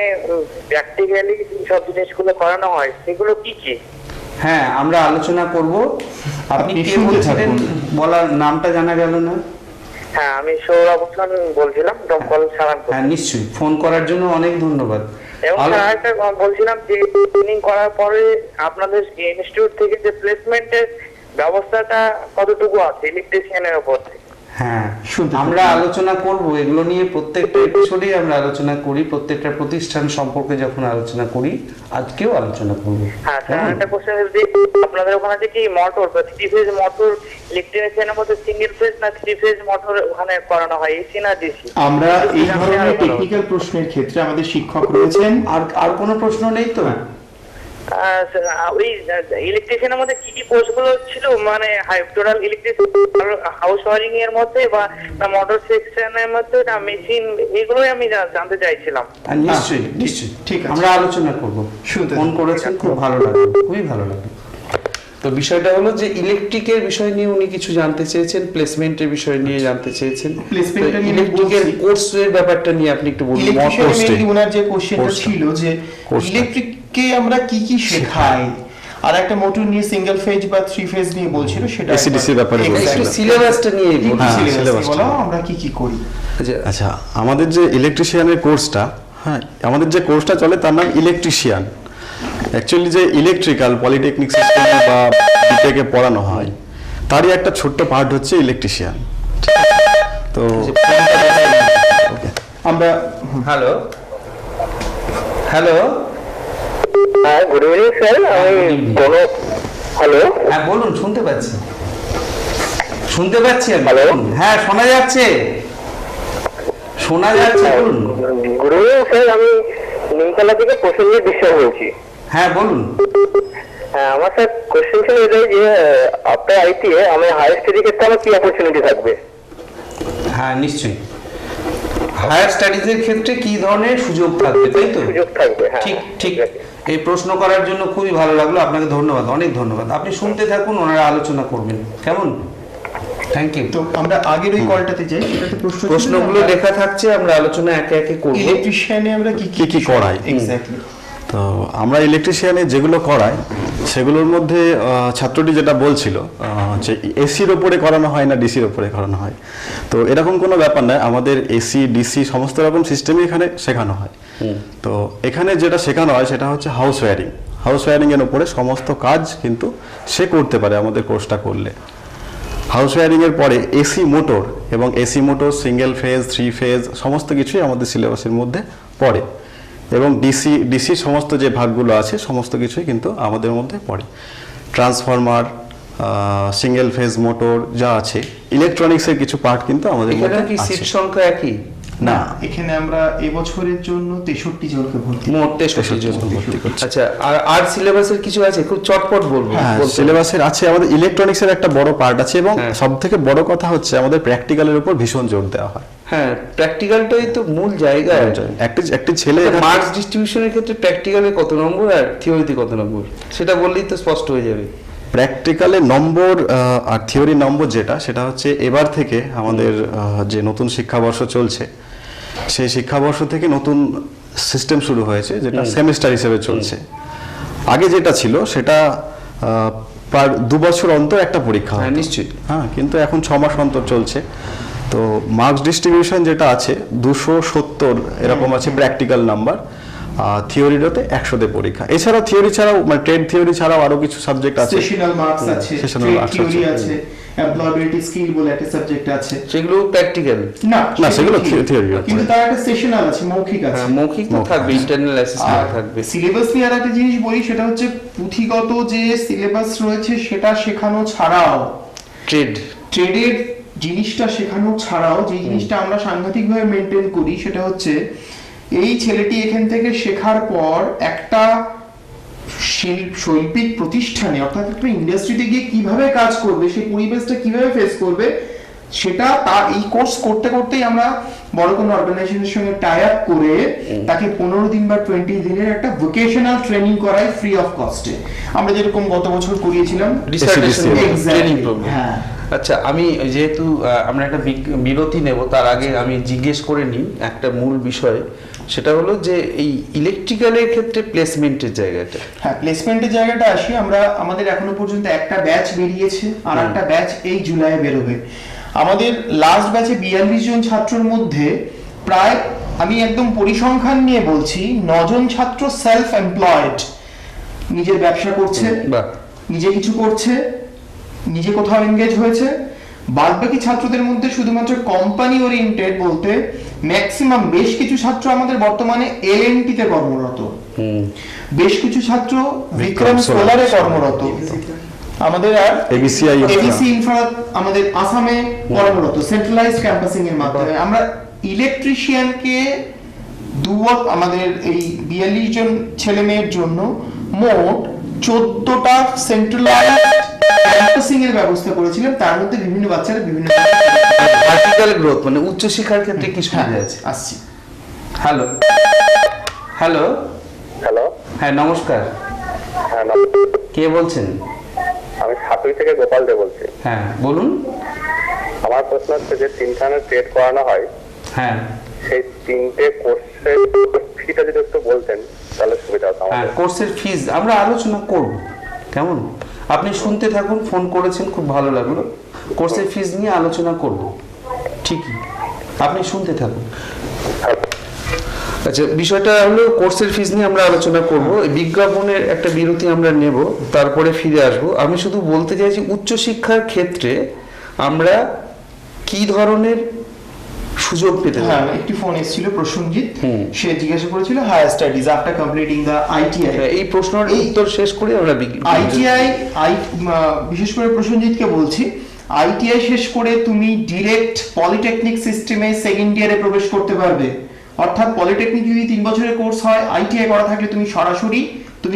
প্র্যাকটিক্যালি সব জিনিসগুলো করানো হয়, সেগুলো কি কি? হ্যাঁ, আমরা আলোচনা করব। আপনি কে শুনতে বলছিলেন? থাকুন। বলার নামটা জানা গেল না। হ্যাঁ, আমি সৌরভ হোসেন বলছিলাম, দমকল সারানপুর। হ্যাঁ নিশ্চয়ই, ফোন করার জন্য অনেক ধন্যবাদ। এবং আরেকটা বলছিলাম যে ট্রেনিং করার পরে আপনাদের ইনস্টিটিউট থেকে যে প্লেসমেন্টের ব্যবস্থাটা কতটুকু আছে ইলেকট্রিশিয়ানের উপর? হ্যাঁ, আমরা আলোচনা করব এগুলো নিয়ে, প্রত্যেকটা এপিসোডে আমরা আলোচনা করি, প্রত্যেকটা প্রতিষ্ঠান সম্পর্কে যখন আলোচনা করি, আজকেও আলোচনা করব। হ্যাঁ, একটা কোশ্চেন যে আপনাদের ওখানে যে কি মোটর বা 3 ফেজ মোটর ইলেকট্রিশিয়ানের মধ্যে সিঙ্গেল ফেজ না 3 ফেজ মোটর ওখানে করানো হয়, এসি না ডিসি? আমরা এই ধরনের টেকনিক্যাল প্রশ্নের ক্ষেত্রে আমাদের শিক্ষক রয়েছেন। আর কোনো প্রশ্ন নেই তো? ওই ইলেকট্রিশিয়ানের মধ্যে কি কি কোর্সগুলো ছিল, মানে টোটাল ইলেকট্রিশিয়ান হাউস ওয়ারিং এর মধ্যে বা মোটর সেকশনের মধ্যে না মেশিন, এগুলোই আমি জানতে চাইছিলাম। নিশ্চয়ই নিশ্চয়ই, ঠিক আছে, আমরা আলোচনা করব। ফোন করেছেন, খুব ভালো লাগলো, খুবই ভালো লাগলো। তো বিষয়টা হলো যে ইলেকট্রিকের বিষয় নিয়ে উনি কিছু জানতে চেয়েছেন, প্লেসমেন্টের বিষয় নিয়ে জানতে চেয়েছেন। Placementটা নিয়ে ইলেকট্রিকের বলছি। কোর্সের ব্যাপারটা নিয়ে আপনি একটু বলুন। ইলেকট্রিশিয়ানে course-টা। mainly ওনার যে কোশ্চেনটা course-টা। ছিল যে course-টা। ইলেকট্রিককে আমরা কি কি শেখাই, আর একটা মোটর নিয়ে সিঙ্গেল ফেজ বা থ্রি ফেজ নিয়ে বলছিল, সেটা AC/DC ব্যাপারে Exactly. বলছিল। একটু সিলেবাসটা নিয়ে বলুন। একটু হ্যাঁ, syllabus syllabus নিয়ে বলো, টা। আমরা কি কি করি। আচ্ছা, আচ্ছা, আমাদের যে ইলেকট্রিশিয়ানের কোর্সটা, হ্যাঁ, আমাদের যে কোর্সটা চলে তার নাম ইলেকট্রিশিয়ান। অ্যাকচুয়ালি যে ইলেকট্রিক্যাল পলিটেকনিক সিস্টেমে বা বিটেকে পড়ানো হয় তারই একটা ছোট্ট পার্ট হচ্ছে ইলেকট্রিশিয়ান। তো আমরা হ্যালো হ্যালো, হ্যাঁ, গুড ইভিনিং স্যার। আমি কোনো হ্যালো হ্যাঁ বলুন, শুনতে পাচ্ছি, শুনতে পাচ্ছি আমি। Hello? বলুন। হ্যাঁ শোনা যাচ্ছে, শোনা যাচ্ছে, বলুন। গুড ইভিনিং স্যার, আমি নিমতলা থেকে প্রসেনজিৎ বিশ্বাস বলছি। হ্যাঁ বলুন। হ্যাঁ, আমার স্যার কোশ্চেন ছিল এটাই যে আপনার আইটিএ আমি হায়ার স্টাডির ক্ষেত্রে আমার কি অপরচুনিটি থাকবে? হ্যাঁ নিশ্চয়ই, হায়ার স্টাডিজের ক্ষেত্রে কি ধরনের সুযোগ থাকবে, তাই তো? সুযোগ থাকবে, হ্যাঁ। ঠিক ঠিক। এই প্রশ্ন করার জন্য খুবই ভালো লাগলো, আপনাকে ধন্যবাদ, অনেক ধন্যবাদ। আপনি শুনতে থাকুন, ওনারা আলোচনা করবেন, কেমন? Thank you. তো আমরা আগের ওই কলটাতে যাই, সেটাতে প্রশ্নগুলো লেখা থাকছে, আমরা আলোচনা একে একে করব। ইলেকট্রিশিয়ানে আমরা কি কি কি করাই। এক্স্যাক্টলি। তো আমরা ইলেকট্রিশিয়ানে যেগুলো করাই সেগুলোর মধ্যে ছাত্রটি যেটা বলছিল যে এসির ওপরে করানো হয় না ডিসির ওপরে করানো হয়, তো এরকম কোনো ব্যাপার নয়। আমাদের এসি ডিসি সমস্ত রকম সিস্টেমই এখানে শেখানো হয়। তো এখানে যেটা শেখানো হয় সেটা হচ্ছে হাউস ওয়্যারিং। হাউস ওয়্যারিংয়ের উপরে সমস্ত কাজ কিন্তু সে করতে পারে আমাদের কোর্সটা করলে। হাউস ওয়্যারিংয়ের পরে এসি মোটর এবং AC motor single phase three phase সমস্ত কিছুই আমাদের সিলেবাসের মধ্যে পড়ে, এবং ডিসি সমস্ত যে ভাগগুলো আছে সমস্ত কিছুই কিন্তু আমাদের মধ্যে পড়ে। ট্রান্সফরমার, সিঙ্গেল ফেজ মোটর যা আছে, ইলেকট্রনিক্সের কিছু পার্ট কিন্তু আমাদের এখানে মধ্যে কি আছে। সিট সংখ্যা একই? না, এখানে আমরা এবছরের জন্য 63 জনকে ভর্তি মোট 63 জন ভর্তি করছি। আচ্ছা, আর সিলেবাসের কিছু আছে? খুব চটপট বলবো। হ্যাঁ, বলতে হবে। সিলেবাসের আছে, আমাদের ইলেকট্রনিক্সের একটা বড় পার্ট আছে, এবং হ্যাঁ। সব থেকে বড় কথা হচ্ছে আমাদের প্র্যাকটিক্যালের উপর ভীষণ জোর দেওয়া হয়। হ্যাঁ, প্র্যাকটিক্যালটাই তো মূল জায়গা। একটি ছেলে এখানে- মার্কস ডিস্ট্রিবিউশনের ক্ষেত্রে প্র্যাকটিক্যালে কত নম্বর আর থিওরিতে কত নম্বর, সেটা বললেই তো স্পষ্ট হয়ে যাবে। প্র্যাকটিক্যালে নম্বর আর থিওরি নম্বর যেটা, সেটা হচ্ছে এবার থেকে আমাদের যে নতুন শিক্ষাবর্ষ চলছে সেই শিক্ষাবর্ষ থেকে নতুন সিস্টেম শুরু হয়েছে, যেটা সেমিস্টার হিসেবে চলছে। আগে যেটা ছিল সেটা প্রায় 2 বছর অন্তর একটা পরীক্ষা হ্যাঁ হতো। নিশ্চয়ই। হ্যাঁ, কিন্তু এখন 6 মাস অন্তর চলছে। তো মার্কস ডিস্ট্রিবিউশন যেটা আছে 270 এরকম আছে প্র্যাকটিক্যাল নাম্বার, থিওরিটাতে 100 পরীক্ষা। এছাড়া থিওরি ছাড়াও মানে ট্রেড থিওরি ছাড়াও আরো কিছু সাবজেক্ট আছে। সেশনাল মার্কস আছে, Sessional ট্রেড marks থিওরি আছে। আছে, এমপ্লয়াবিলিটি স্কিল বলে একটা সাবজেক্ট আছে। সেগুলো প্র্যাকটিক্যাল। না, সেগুলো theory কিন্তু তার একটা সেশনাল আছে, মৌখিক আছে। হ্যাঁ, মৌখিক তো থাকবে, ইন্টারনাল আর অ্যাসেসমেন্ট থাকবে। সিলেবাস নিয়ে আর একটা জিনিস বলি, সেটা হচ্ছে পুঁথিগত যে সিলেবাস রয়েছে সেটা শেখানো ছাড়াও ট্রেডের জিনিসটা শেখানো ছাড়াও যে জিনিসটা আমরা সাংঘাতিকভাবে মেনটেন করি, সেটা হচ্ছে এই ছেলেটি এখান থেকে শেখার পর একটা শৈল্পিক প্রতিষ্ঠানে অর্থাৎ একটা ইন্ডাস্ট্রিতে গিয়ে কিভাবে কাজ করবে, সেই পরিবেশটা কিভাবে ফেস করবে, সেটা তার এই কোর্স করতে করতেই আমরা বড় কোনো অর্গানাইজেশনের সঙ্গে টাই আপ করে তাকে 15 দিন বা 20 দিনের একটা ভোকেশনাল ট্রেনিং করাই ফ্রি অফ কস্টে। আমরা যেরকম গত বছর করিয়েছিলাম ডিসার্টেশন Exactly, ট্রেনিং প্রোগ্রাম। হ্যাঁ। আচ্ছা, আমি যেহেতু আমরা একটা বিরতি নেব, তার আগে আমি জিজ্ঞেস করে নিই একটা মূল বিষয়, সেটা হলো যে এই ইলেকট্রিক্যালের ক্ষেত্রে প্লেসমেন্টের জায়গাটা। হ্যাঁ, প্লেসমেন্টের জায়গাটা আসি। আমাদের এখনো পর্যন্ত একটা ব্যাচ বেরিয়েছে, আর একটা ব্যাচ এই জুলাইয়ে বেরোবে। আমাদের লাস্ট ব্যাচে 42 জন ছাত্রের মধ্যে প্রায়, আমি একদম পরিসংখ্যান নিয়ে বলছি, 9 জন ছাত্র সেলফ এমপ্লয়েড, নিজের ব্যবসা করছে, বাহ। নিজে কিছু করছে, নিজে কোথাও এনগেজ হয়েছে। বাদবাকি ছাত্রদের মধ্যে শুধুমাত্র কোম্পানি ওরিয়েন্টেড বলতে ম্যাক্সিমাম বেশ কিছু ছাত্র আমাদের বর্তমানে এলএনটি তে কর্মরত, বেশ কিছু ছাত্র বিক্রম সোলারে কর্মরত, আমাদের আর এবিসি ইনফ্রা আমাদের আসামে কর্মরত সেন্ট্রালাইজড ক্যাম্পাসিং এর মাধ্যমে। আমরা ইলেকট্রিশিয়ানকে আমাদের এই 42 জন ছেলে মেয়ের জন্য মোট 14টা সেন্ট্রালাইজড ক্যাম্পাসিং এর ব্যবস্থা করেছিলাম। তার মধ্যে বিভিন্ন বাচ্চারা বিভিন্ন ভার্টিক্যাল গ্রোথ মানে উচ্চ শিক্ষার ক্ষেত্রে কি সুবিধা আছে? আসছি। হ্যালো হ্যালো হ্যালো, হ্যাঁ নমস্কার, হ্যাঁ কে বলছেন? আমি সাতুই থেকে গোপাল দে বলছি। হ্যাঁ বলুন। আমার প্রশ্ন হচ্ছে যে তিনখানের ট্রেড করানো হয়, হ্যাঁ সেই তিনটে কোর্সের ফিটা যদি একটু বলতেন তাহলে সুবিধা হতো হ্যাঁ, আমাদের। কোর্সের ফিজ আমরা আলোচনা করব, কেমন? আপনি শুনতে থাকুন, ফোন করেছেন, খুব ভালো লাগলো। কোর্সের ফিজ নিয়ে আলোচনা করব, ঠিকই, আপনি শুনতে থাকুন। আচ্ছা, বিষয়টা হলো কোর্সের ফিজ নিয়ে আমরা আলোচনা করব। বিজ্ঞাপনের একটা বিরতি আমরা নেব, তারপরে ফিরে আসব। আমি শুধু বলতে চাইছি উচ্চশিক্ষার ক্ষেত্রে আমরা কি ধরনের সুযোগ পেতে পারি। হ্যাঁ, একটি ফোন এসেছিল প্রসঞ্জিৎ, সে জিজ্ঞাসা করেছিল higher studies after completing the ITI. এই প্রশ্নের উত্তর শেষ করে আমরা আইটিআই বিশেষ করে প্রসঞ্জিৎকে বলছি, আইটিআই শেষ করে তুমি ডিরেক্ট পলিটেকনিক সিস্টেমে সেকেন্ড ইয়ারে প্রবেশ করতে পারবে। অর্থাৎ পলিটেকনিক যদি 3 বছরের কোর্স হয়, আইটিআই করা থাকলে তুমি সরাসরি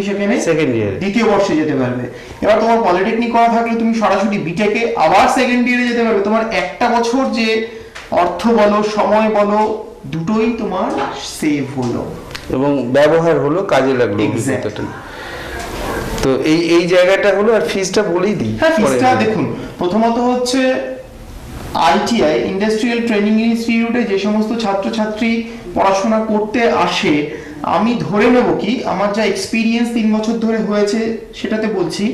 সেখানে সেকেন্ড ইয়ার দ্বিতীয় বর্ষে যেতে পারবে। এবার তোমার পলিটেকনিক করা থাকলে তুমি সরাসরি বিটেকে আবার সেকেন্ড ইয়ারে যেতে পারবে। তোমার একটা বছর যে অর্থ বলো, সময় বলো, দুটোই তোমার সেভ হলো এবং ব্যবহার হলো, কাজে লাগলো অভিজ্ঞতাটা। তো এই জায়গাটা হলো। আর ফিজটা বলেই দিই। হ্যাঁ, ফিজটা দেখুন, প্রথমত হচ্ছে আইটিআই ইন্ডাস্ট্রিয়াল ট্রেনিং ইনস্টিটিউটে যে সমস্ত ছাত্রছাত্রী পড়াশোনা করতে আসে, আমি ধরে নেব কি আমার যা এক্সপিরিয়েন্স 3 বছর ধরে হয়েছে সেটাতে বলছি,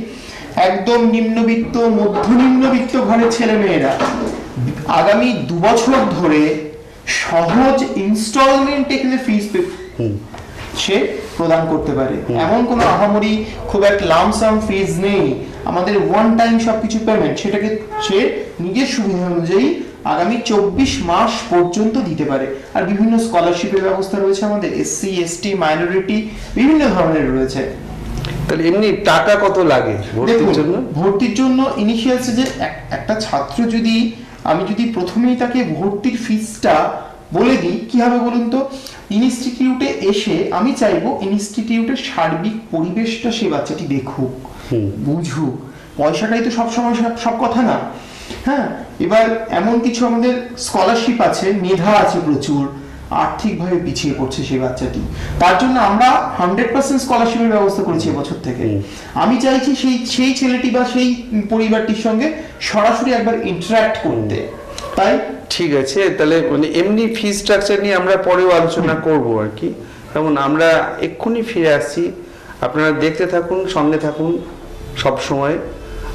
একদম নিম্নবিত্ত মধ্যনিম্নবিত্ত ঘরের ছেলে মেয়েরা আগামী 2 বছর ধরে সহজ ইনস্টলমেন্টে কিন্তু ফিজ সে প্রদান করতে পারে। এমন কোনো আহামরি খুব এক লামসাম ফিজ নেই, আমাদের ওয়ান টাইম সবকিছু পেমেন্ট, সেটাকে সে নিজের সুবিধা অনুযায়ী আগামী 24 মাস পর্যন্ত দিতে পারে। আর বিভিন্ন স্কলারশিপের ব্যবস্থা রয়েছে আমাদের, এসসি এসটি মাইনরিটি বিভিন্ন ধরনের রয়েছে। তাহলে এমনি টাকা কত লাগে ভর্তির জন্য? ভর্তির জন্য ইনিশিয়াল স্টেজে একটা ছাত্র যদি আমি প্রথমেই তাকে ভর্তির ফিসটা বলে দিই, কি হবে বলুন তো? ইনস্টিটিউটে এসে আমি চাইবো ইনস্টিটিউটের সার্বিক পরিবেশটা সে বাচ্চাটি দেখুক, বুঝুক। পয়সাটাই তো সবসময় সব কথা না। হ্যাঁ, এবার এমন কিছু আমাদের স্কলারশিপ আছে, মেধা আছে প্রচুর, আর্থিকভাবে পিছিয়ে পড়ছে সেই বাচ্চাটি, তার জন্য আমরা 100% স্কলারশিপের ব্যবস্থা করেছি এবছর থেকে। আমি চাইছি সেই ছেলেটি বা সেই পরিবারটির সঙ্গে সরাসরি একবার ইন্টারঅ্যাক্ট করতে। তাই ঠিক আছে, তাহলে মানে এমনি ফি স্ট্রাকচার নিয়ে আমরা পরেও আলোচনা করব আর কি। যেমন আমরা এক্ষুনি ফিরে আসছি, আপনারা দেখতে থাকুন, সঙ্গে থাকুন সব সময়।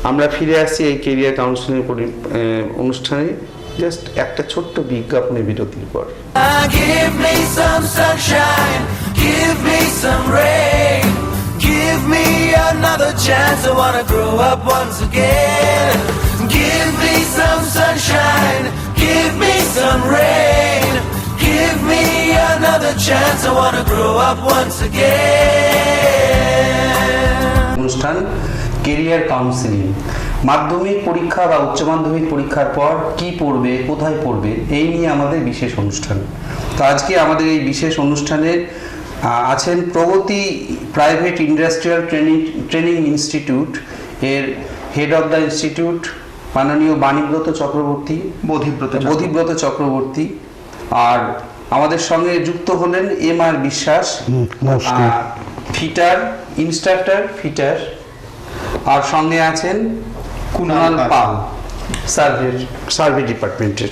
আমরা ফিরে আসছি এই কেরিয়ার কাউন্সিলিং অনুষ্ঠানে জাস্ট একটা ছোট্ট বিজ্ঞাপনের বিরতির পর। Give me some sunshine, give me some rain, give me another chance. I wanna grow up once again. Give me some sunshine, give me some rain, give me another chance. I wanna grow up once again. অনুষ্ঠান career counselling, মাধ্যমিক পরীক্ষা বা উচ্চ মাধ্যমিক পরীক্ষার পর কি পড়বে, কোথায় পড়বে, এই নিয়ে আমাদের বিশেষ অনুষ্ঠান। তো আজকে আমাদের এই বিশেষ অনুষ্ঠানে আছেন প্রগতি প্রাইভেট ইন্ডাস্ট্রিয়াল ট্রেনিং ইনস্টিটিউট এর হেড অফ দ্য ইনস্টিটিউট মাননীয় বাণীব্রত চক্রবর্তী, বোধিব্রত চক্রবর্তী। আর আমাদের সঙ্গে যুক্ত হলেন MR বিশ্বাস, ফিটার ইনস্ট্রাক্টর ফিটার। আর সঙ্গে আছেন কুণাল পাল, সার্ভে ডিপার্টমেন্টের।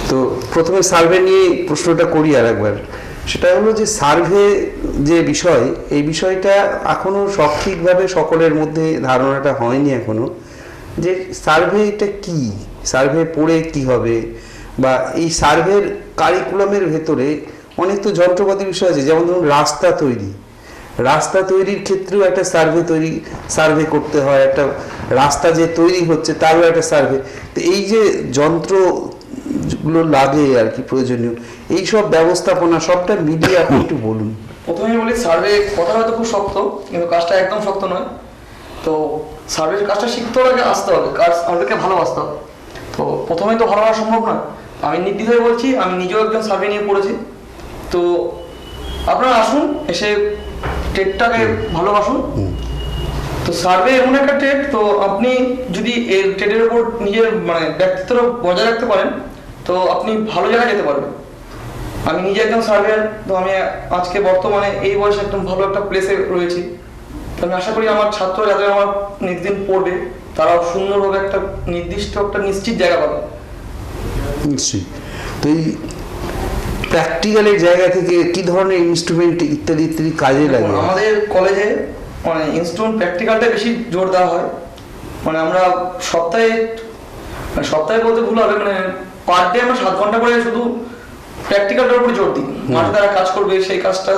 তো প্রথমে সার্ভে নিয়ে প্রশ্নটা করি আর একবার। সেটা হলো যে সার্ভে যে বিষয়, এই বিষয়টা এখনো সঠিকভাবে সকলের মধ্যে ধারণাটা হয়নি এখনো, যে সার্ভেটা কি, সার্ভে পড়ে কি হবে, বা এই সার্ভের কারিকুলামের ভেতরে অনেক তো যন্ত্রপাতি বিষয় আছে। যেমন ধরুন রাস্তা তৈরির ক্ষেত্রেও একটা সার্ভে করতে হয়, একটা রাস্তা যে তৈরি হচ্ছে তারও একটা সার্ভে। তো এই যে যন্ত্রগুলো লাগে আর কি প্রয়োজনীয়, এই সব ব্যবস্থাপনা সবটা মিলিয়ে আপনি একটু বলুন। প্রথমেই বলি, সার্ভে কথা হয়তো খুব শক্ত, কিন্তু কাজটা একদম শক্ত নয়। তো সার্ভের কাজটা শিখতে হলে আসতে হবে, কাজ আমাদেরকে ভালোবাসতে হবে। তো প্রথমেই তো ভালোবাসা সম্ভব নয়। আমি নির্দ্বিধায় বলছি, আমি নিজেও একজন সার্ভে নিয়ে পড়েছি। তো আপনারা আসুন, এসে ট্রেডটাকে ভালোবাসুন। তো সার্ভে এমন একটা ট্রেড, তো আপনি যদি এই ট্রেডের উপর নিজের মানে ব্যক্তিত্বটা বজায় রাখতে পারেন, তো আপনি ভালো জায়গায় যেতে পারবেন। আমি নিজে একজন সার্ভেয়ার, তো আমি আজকে বর্তমানে এই বয়সে একদম ভালো একটা প্লেসে রয়েছি। তো আমি আশা করি আমার ছাত্র যাদের আমার নির্দিন পড়বে তারাও সুন্দরভাবে একটা নির্দিষ্ট একটা নিশ্চিত জায়গা পাবে। নিশ্চয়ই। তো এই প্র্যাকটিক্যালের জায়গা থেকে কি ধরনের ইনস্ট্রুমেন্ট ইত্যাদি ইত্যাদি কাজে লাগে? আমাদের কলেজে মানে ইনস্ট্রুমেন্ট প্র্যাকটিক্যালটা বেশি জোর দেওয়া হয়। মানে আমরা সপ্তাহে বলতে ভুল হবে, মানে পার ডে আমরা 7 ঘন্টা করে শুধু প্র্যাকটিক্যালটার উপরে জোর দিই। মাঠে তারা কাজ করবে, সেই কাজটা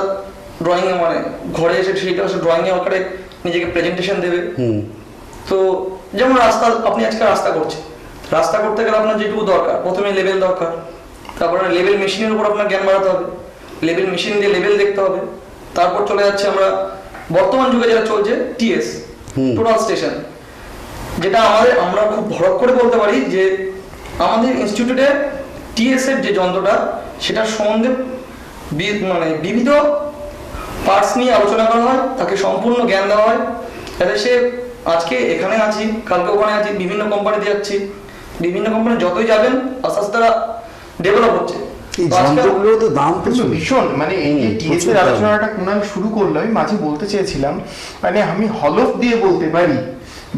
ড্রয়িং এ মানে ঘরে এসে সেই কাজটা ড্রয়িং এ আকারে নিজেকে প্রেজেন্টেশন দেবে। তো যেমন রাস্তা, আপনি আজকে রাস্তা করছেন, রাস্তা করতে গেলে আপনার যেটুকু দরকার, প্রথমে লেভেল দরকার, তারপরে লেভেল মেশিনের উপর আপনার জ্ঞান বাড়াতে হবে, লেভেল মেশিন দিয়ে লেভেল দেখতে হবে। তারপর চলে যাচ্ছে আমরা বর্তমান যুগে যেটা চলছে টিএস, টোটাল স্টেশন, যেটা আমরা খুব ভরক করে বলতে পারি যে আমাদের ইনস্টিটিউটে টিএস এর যে যন্ত্রটা সেটার সম্বন্ধে মানে বিবিধ পার্টস নিয়ে আলোচনা করা হয়, তাকে সম্পূর্ণ জ্ঞান দেওয়া হয়, যাতে সে আজকে এখানে আছি, কালকে ওখানে আছি, বিভিন্ন কোম্পানিতে যাচ্ছি, বিভিন্ন কোম্পানি যতই যাবেন আস্তে আস্তে তারা ডেভেলপ হচ্ছে। এই যন্ত্রগুলোর তো দাম প্রচুর ভীষণ, মানে এই যে টিএস এর আলোচনাটা কুণাল শুরু করলো, আমি মাঝে বলতে চেয়েছিলাম, মানে আমি হলফ দিয়ে বলতে পারি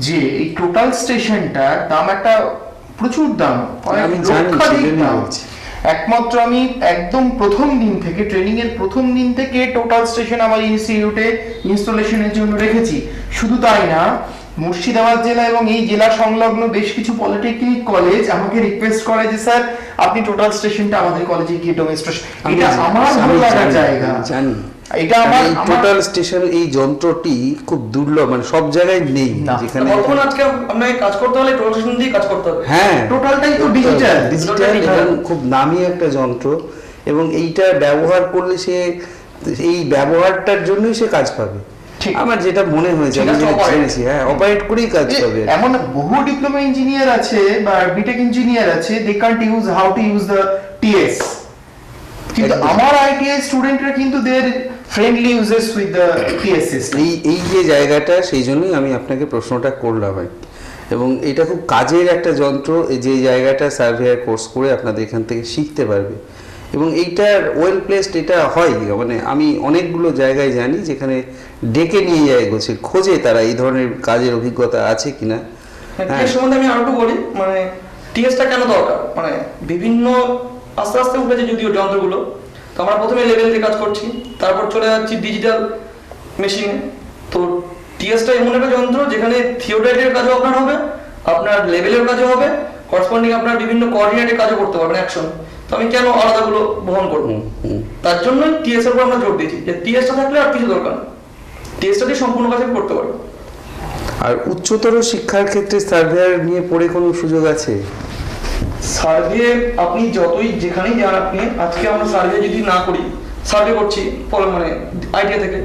যে এই টোটাল স্টেশনটার দাম একটা প্রচুর দাম, আমি জানি, লক্ষাধিক সেজন্যই দাম। বলছি। একমাত্র আমি একদম প্রথম দিন থেকে, ট্রেনিং এর প্রথম দিন থেকে টোটাল স্টেশন আমার ইনস্টিটিউটে ইনস্টলেশনের জন্য রেখেছি। শুধু তাই না, মুর্শিদাবাদ জেলা এবং এই জেলা সংলগ্ন বেশ কিছু পলিটেকনিক কলেজ আমাকে রিকোয়েস্ট করে যে স্যার আপনি টোটাল স্টেশনটা আমাদের কলেজে গিয়ে ডেমনস্ট্রেশন। এটা আমার ভালো লাগার জায়গা, জানি। এটা আমার টোটাল স্টেশন এই যন্ত্রটি খুব দুর্লভ, মানে সব জায়গায় নেই যেখানে। তখন আজকে আপনাকে কাজ করতে হলে টোটাল স্টেশন দিয়ে কাজ করতে হবে। হ্যাঁ, টোটালটাই তো ডিজিটাল। এবং খুব দামি একটা যন্ত্র, এবং এইটা ব্যবহার করলে সে এই ব্যবহারটার জন্যই সে কাজ পাবে। আমার যেটা মনে হয়েছে, আমি যেটা জেনেছি, হ্যাঁ, অপারেট করেই কাজ পাবে। এমন বহু ডিপ্লোমা ইঞ্জিনিয়ার আছে বা বিটেক ইঞ্জিনিয়ার আছে, they can't use how to use the TS, কিন্তু আমার আইটিআই স্টুডেন্টরা কিন্তু দের friendly uses with the TS system. এই যে জায়গাটা, সেই জন্যই আমি আপনাকে প্রশ্নটা করলাম। এবং এটা খুব কাজের একটা যন্ত্র, যে জায়গাটা সার্ভেয়ার কোর্স করে আপনাদের এখান থেকে শিখতে পারবে। এবং এইটার ওয়েল প্লেসড এটা হয়, মানে আমি অনেকগুলো জায়গায় জানি যেখানে ডেকে নিয়ে যায় খোঁজে তারা এই ধরনের কাজের অভিজ্ঞতা আছে কিনা। টিএস সম্বন্ধে আমি আরো একটু বলি, মানে টিএসটা কেন দরকার, মানে বিভিন্ন আস্তে আস্তে উঠেছে যদিও যন্ত্রগুলো। তো আমরা প্রথমে লেভেল দিয়ে কাজ করছি, তারপর চলে যাচ্ছি ডিজিটাল মেশিনে। তো টিএসটা এমন একটা যন্ত্র যেখানে থিওরিটিক্যাল কাজও আপনার হবে, আপনার লেভেলের কাজও হবে, করসপন্ডিং আপনার বিভিন্ন কোঅর্ডিনেটের কাজও করতে পারবেন একসঙ্গে। তো আমি কেন আলাদাগুলো বহন করবো, তার জন্যই টিএস এর উপর আমরা জোর দিয়েছি যে টিএসটা থাকলে আর কিছু দরকার না, টিএসটা দিয়ে সম্পূর্ণ কাজ করতে পারবো। আর উচ্চতর শিক্ষার ক্ষেত্রে সার্ভেয়ার নিয়ে পড়ে কোনো সুযোগ আছে? সার্ভে আপনি যতই যেখানেই যান, আপনি আজকে আমরা সার্ভে যদি না করি, সার্ভে করছি মানে আইটিআই থেকে,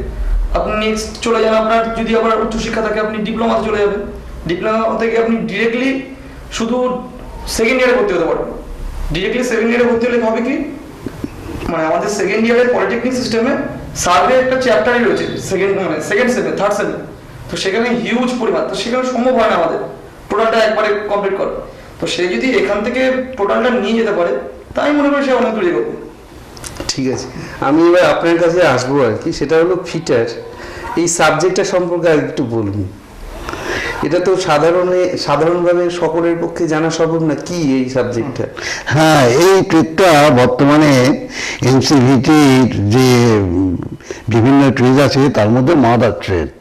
আপনি নেক্সট চলে যান, আপনার যদি আবার উচ্চশিক্ষা থাকে আপনি ডিপ্লোমাতে চলে যাবেন, ডিপ্লোমা থেকে আপনি ডিরেক্টলি শুধু সেকেন্ড ইয়ারে ভর্তি হতে পারবেন। ডিরেক্টলি সেকেন্ড ইয়ারে ভর্তি হলে হবে কি, মানে আমাদের সেকেন্ড ইয়ারের পলিটেকনিক সিস্টেমে সার্ভে একটা চ্যাপ্টারই রয়েছে, সেকেন্ড সেমে, থার্ড সেমে। তো সেখানে হিউজ পরিমাণ, তো সেখানে সম্ভব হয় না আমাদের টোটালটা একবারে কমপ্লিট করা। তো সে যদি এখান থেকে টোটালটা নিয়ে যেতে পারে, তাই মনে করি সে অনেক দূরে যাবে। ঠিক আছে, আমি এবার আপনার কাছে আসবো আর কি, সেটা হলো ফিটার। এই সাবজেক্টটা সম্পর্কে আর একটু বলুন। এটা তো সাধারণভাবে সকলের পক্ষে জানা সম্ভব না, কি এই সাবজেক্টটা? হ্যাঁ, এই ট্রেডটা বর্তমানে এনসিভিটির যে বিভিন্ন ট্রেড আছে তার মধ্যে মাদার ট্রেড,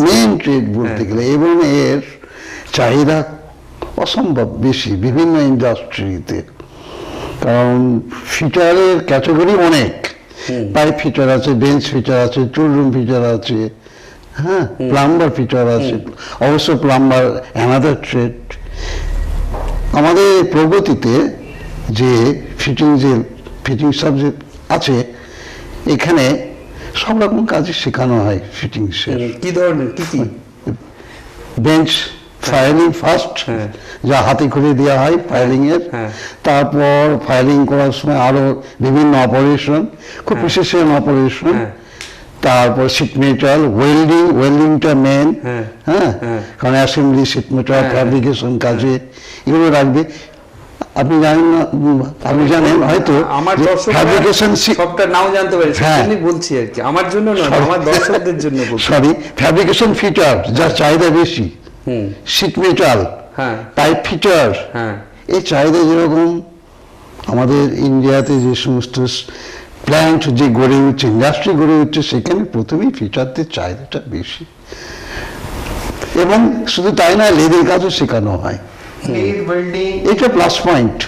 মেইন ট্রেড বলতে গেলে, এবং এর চাহিদা অসম্ভব বেশি বিভিন্ন ইন্ডাস্ট্রিতে। কারণ ফিটারের ক্যাটাগরি অনেক, পাইপ ফিটার আছে, বেঞ্চ ফিটার আছে, টুল রুম ফিটার আছে, হ্যাঁ, প্লাম্বার ফিটার আছে। অবশ্য প্লাম্বার অ্যানাদার ট্রেড। আমাদের প্রগতিতে যে ফিটিং সাবজেক্ট আছে, এখানে সব রকম কাজই শেখানো হয় ফিটিংসের। কি ধরনের, কি কি? বেঞ্চ ফাইলিং ফার্স্ট, যা হাতে করে দেওয়া হয় ফাইলিং এর, তারপর ফাইলিং করার সময় আরো বিভিন্ন অপারেশন, খুব প্রিসিশন অপারেশন, তারপর শিট মেটাল, ওয়েল্ডিংটা মেন, হ্যাঁ, কারণ অ্যাসেম্বলি, শিট মেটাল, ফ্যাব্রিকেশন কাজে এগুলো রাখবে। আপনি জানেন না, আপনি জানেন হয়তো আমার দর্শক ফ্যাব্রিকেশন সবটা নাও জানতে পারে, হ্যাঁ। সেজন্যই বলছি আর কি, আমার জন্য নয়, আমার দর্শকদের জন্য বলছি। সরি, ফ্যাব্রিকেশন ফিটার যার চাহিদা বেশি, শীট মেটাল, হ্যাঁ পাইপ ফিটার, হ্যাঁ এই চাহিদা যেরকম আমাদের ইন্ডিয়াতে যে সমস্ত প্ল্যান্ট যে গড়ে উঠছে, ইন্ডাস্ট্রি গড়ে উঠছে, সেখানে প্রথমেই ফিটারদের চাহিদাটা বেশি। এবং শুধু তাই না, লেদের কাজও শেখানো হয়, লেদ ওয়েল্ডিং, এটা প্লাস পয়েন্ট।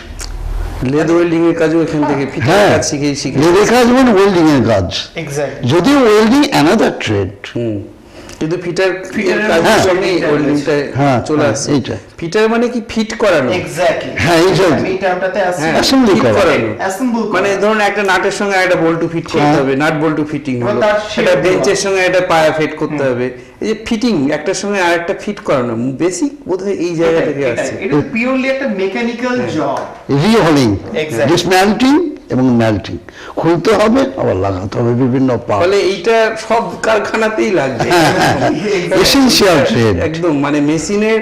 লেদ ওয়েল্ডিং এর কাজও এখান থেকে ফিটার হ্যাঁ, কাজ শিখে লেদের কাজ মানে ওয়েল্ডিং এর কাজ, এক্স্যাক্টলি। যদিও ওয়েল্ডিং অ্যানাদার ট্রেড। কিন্তু ফিটার ফিটারের কাজের হ্যাঁ, সঙ্গে ওয়েল্ডিংটা হ্যাঁ, চলে হ্যাঁ, আসছে। এইটা। ফিটার মানে কি ফিট করানো, এক্স্যাক্টলি, হ্যাঁ, এই যে আমি এই টার্মটাতে আসছি, হ্যাঁ, assembly fit করা। করানো। অ্যাসেম্বল মানে ধরুন একটা নাটের সঙ্গে একটা বল্টু ফিট করতে হ্যাঁ। হবে, নাট বল্টু ফিটিং এবার হলো, তার সেটা shape বেঞ্চের দেওয়া। সঙ্গে একটা পায়া ফিট করতে হবে, এই যে ফিটিং একটার সঙ্গে আরেকটা ফিট করানো, বেসিক বোধহয় এই জায়গা থেকে আসছে। এটা পিওরলি একটা মেকানিক্যাল জব। রিহলিং, Exactly. ডিসম্যাল্টিং এবং মেল্টিং, খুলতে হবে আবার লাগাতে হবে বিভিন্ন পার্ট, ফলে এইটা সব কারখানাতেই লাগবে, এসেনশিয়াল ট্রেড। একদম মানে মেশিনের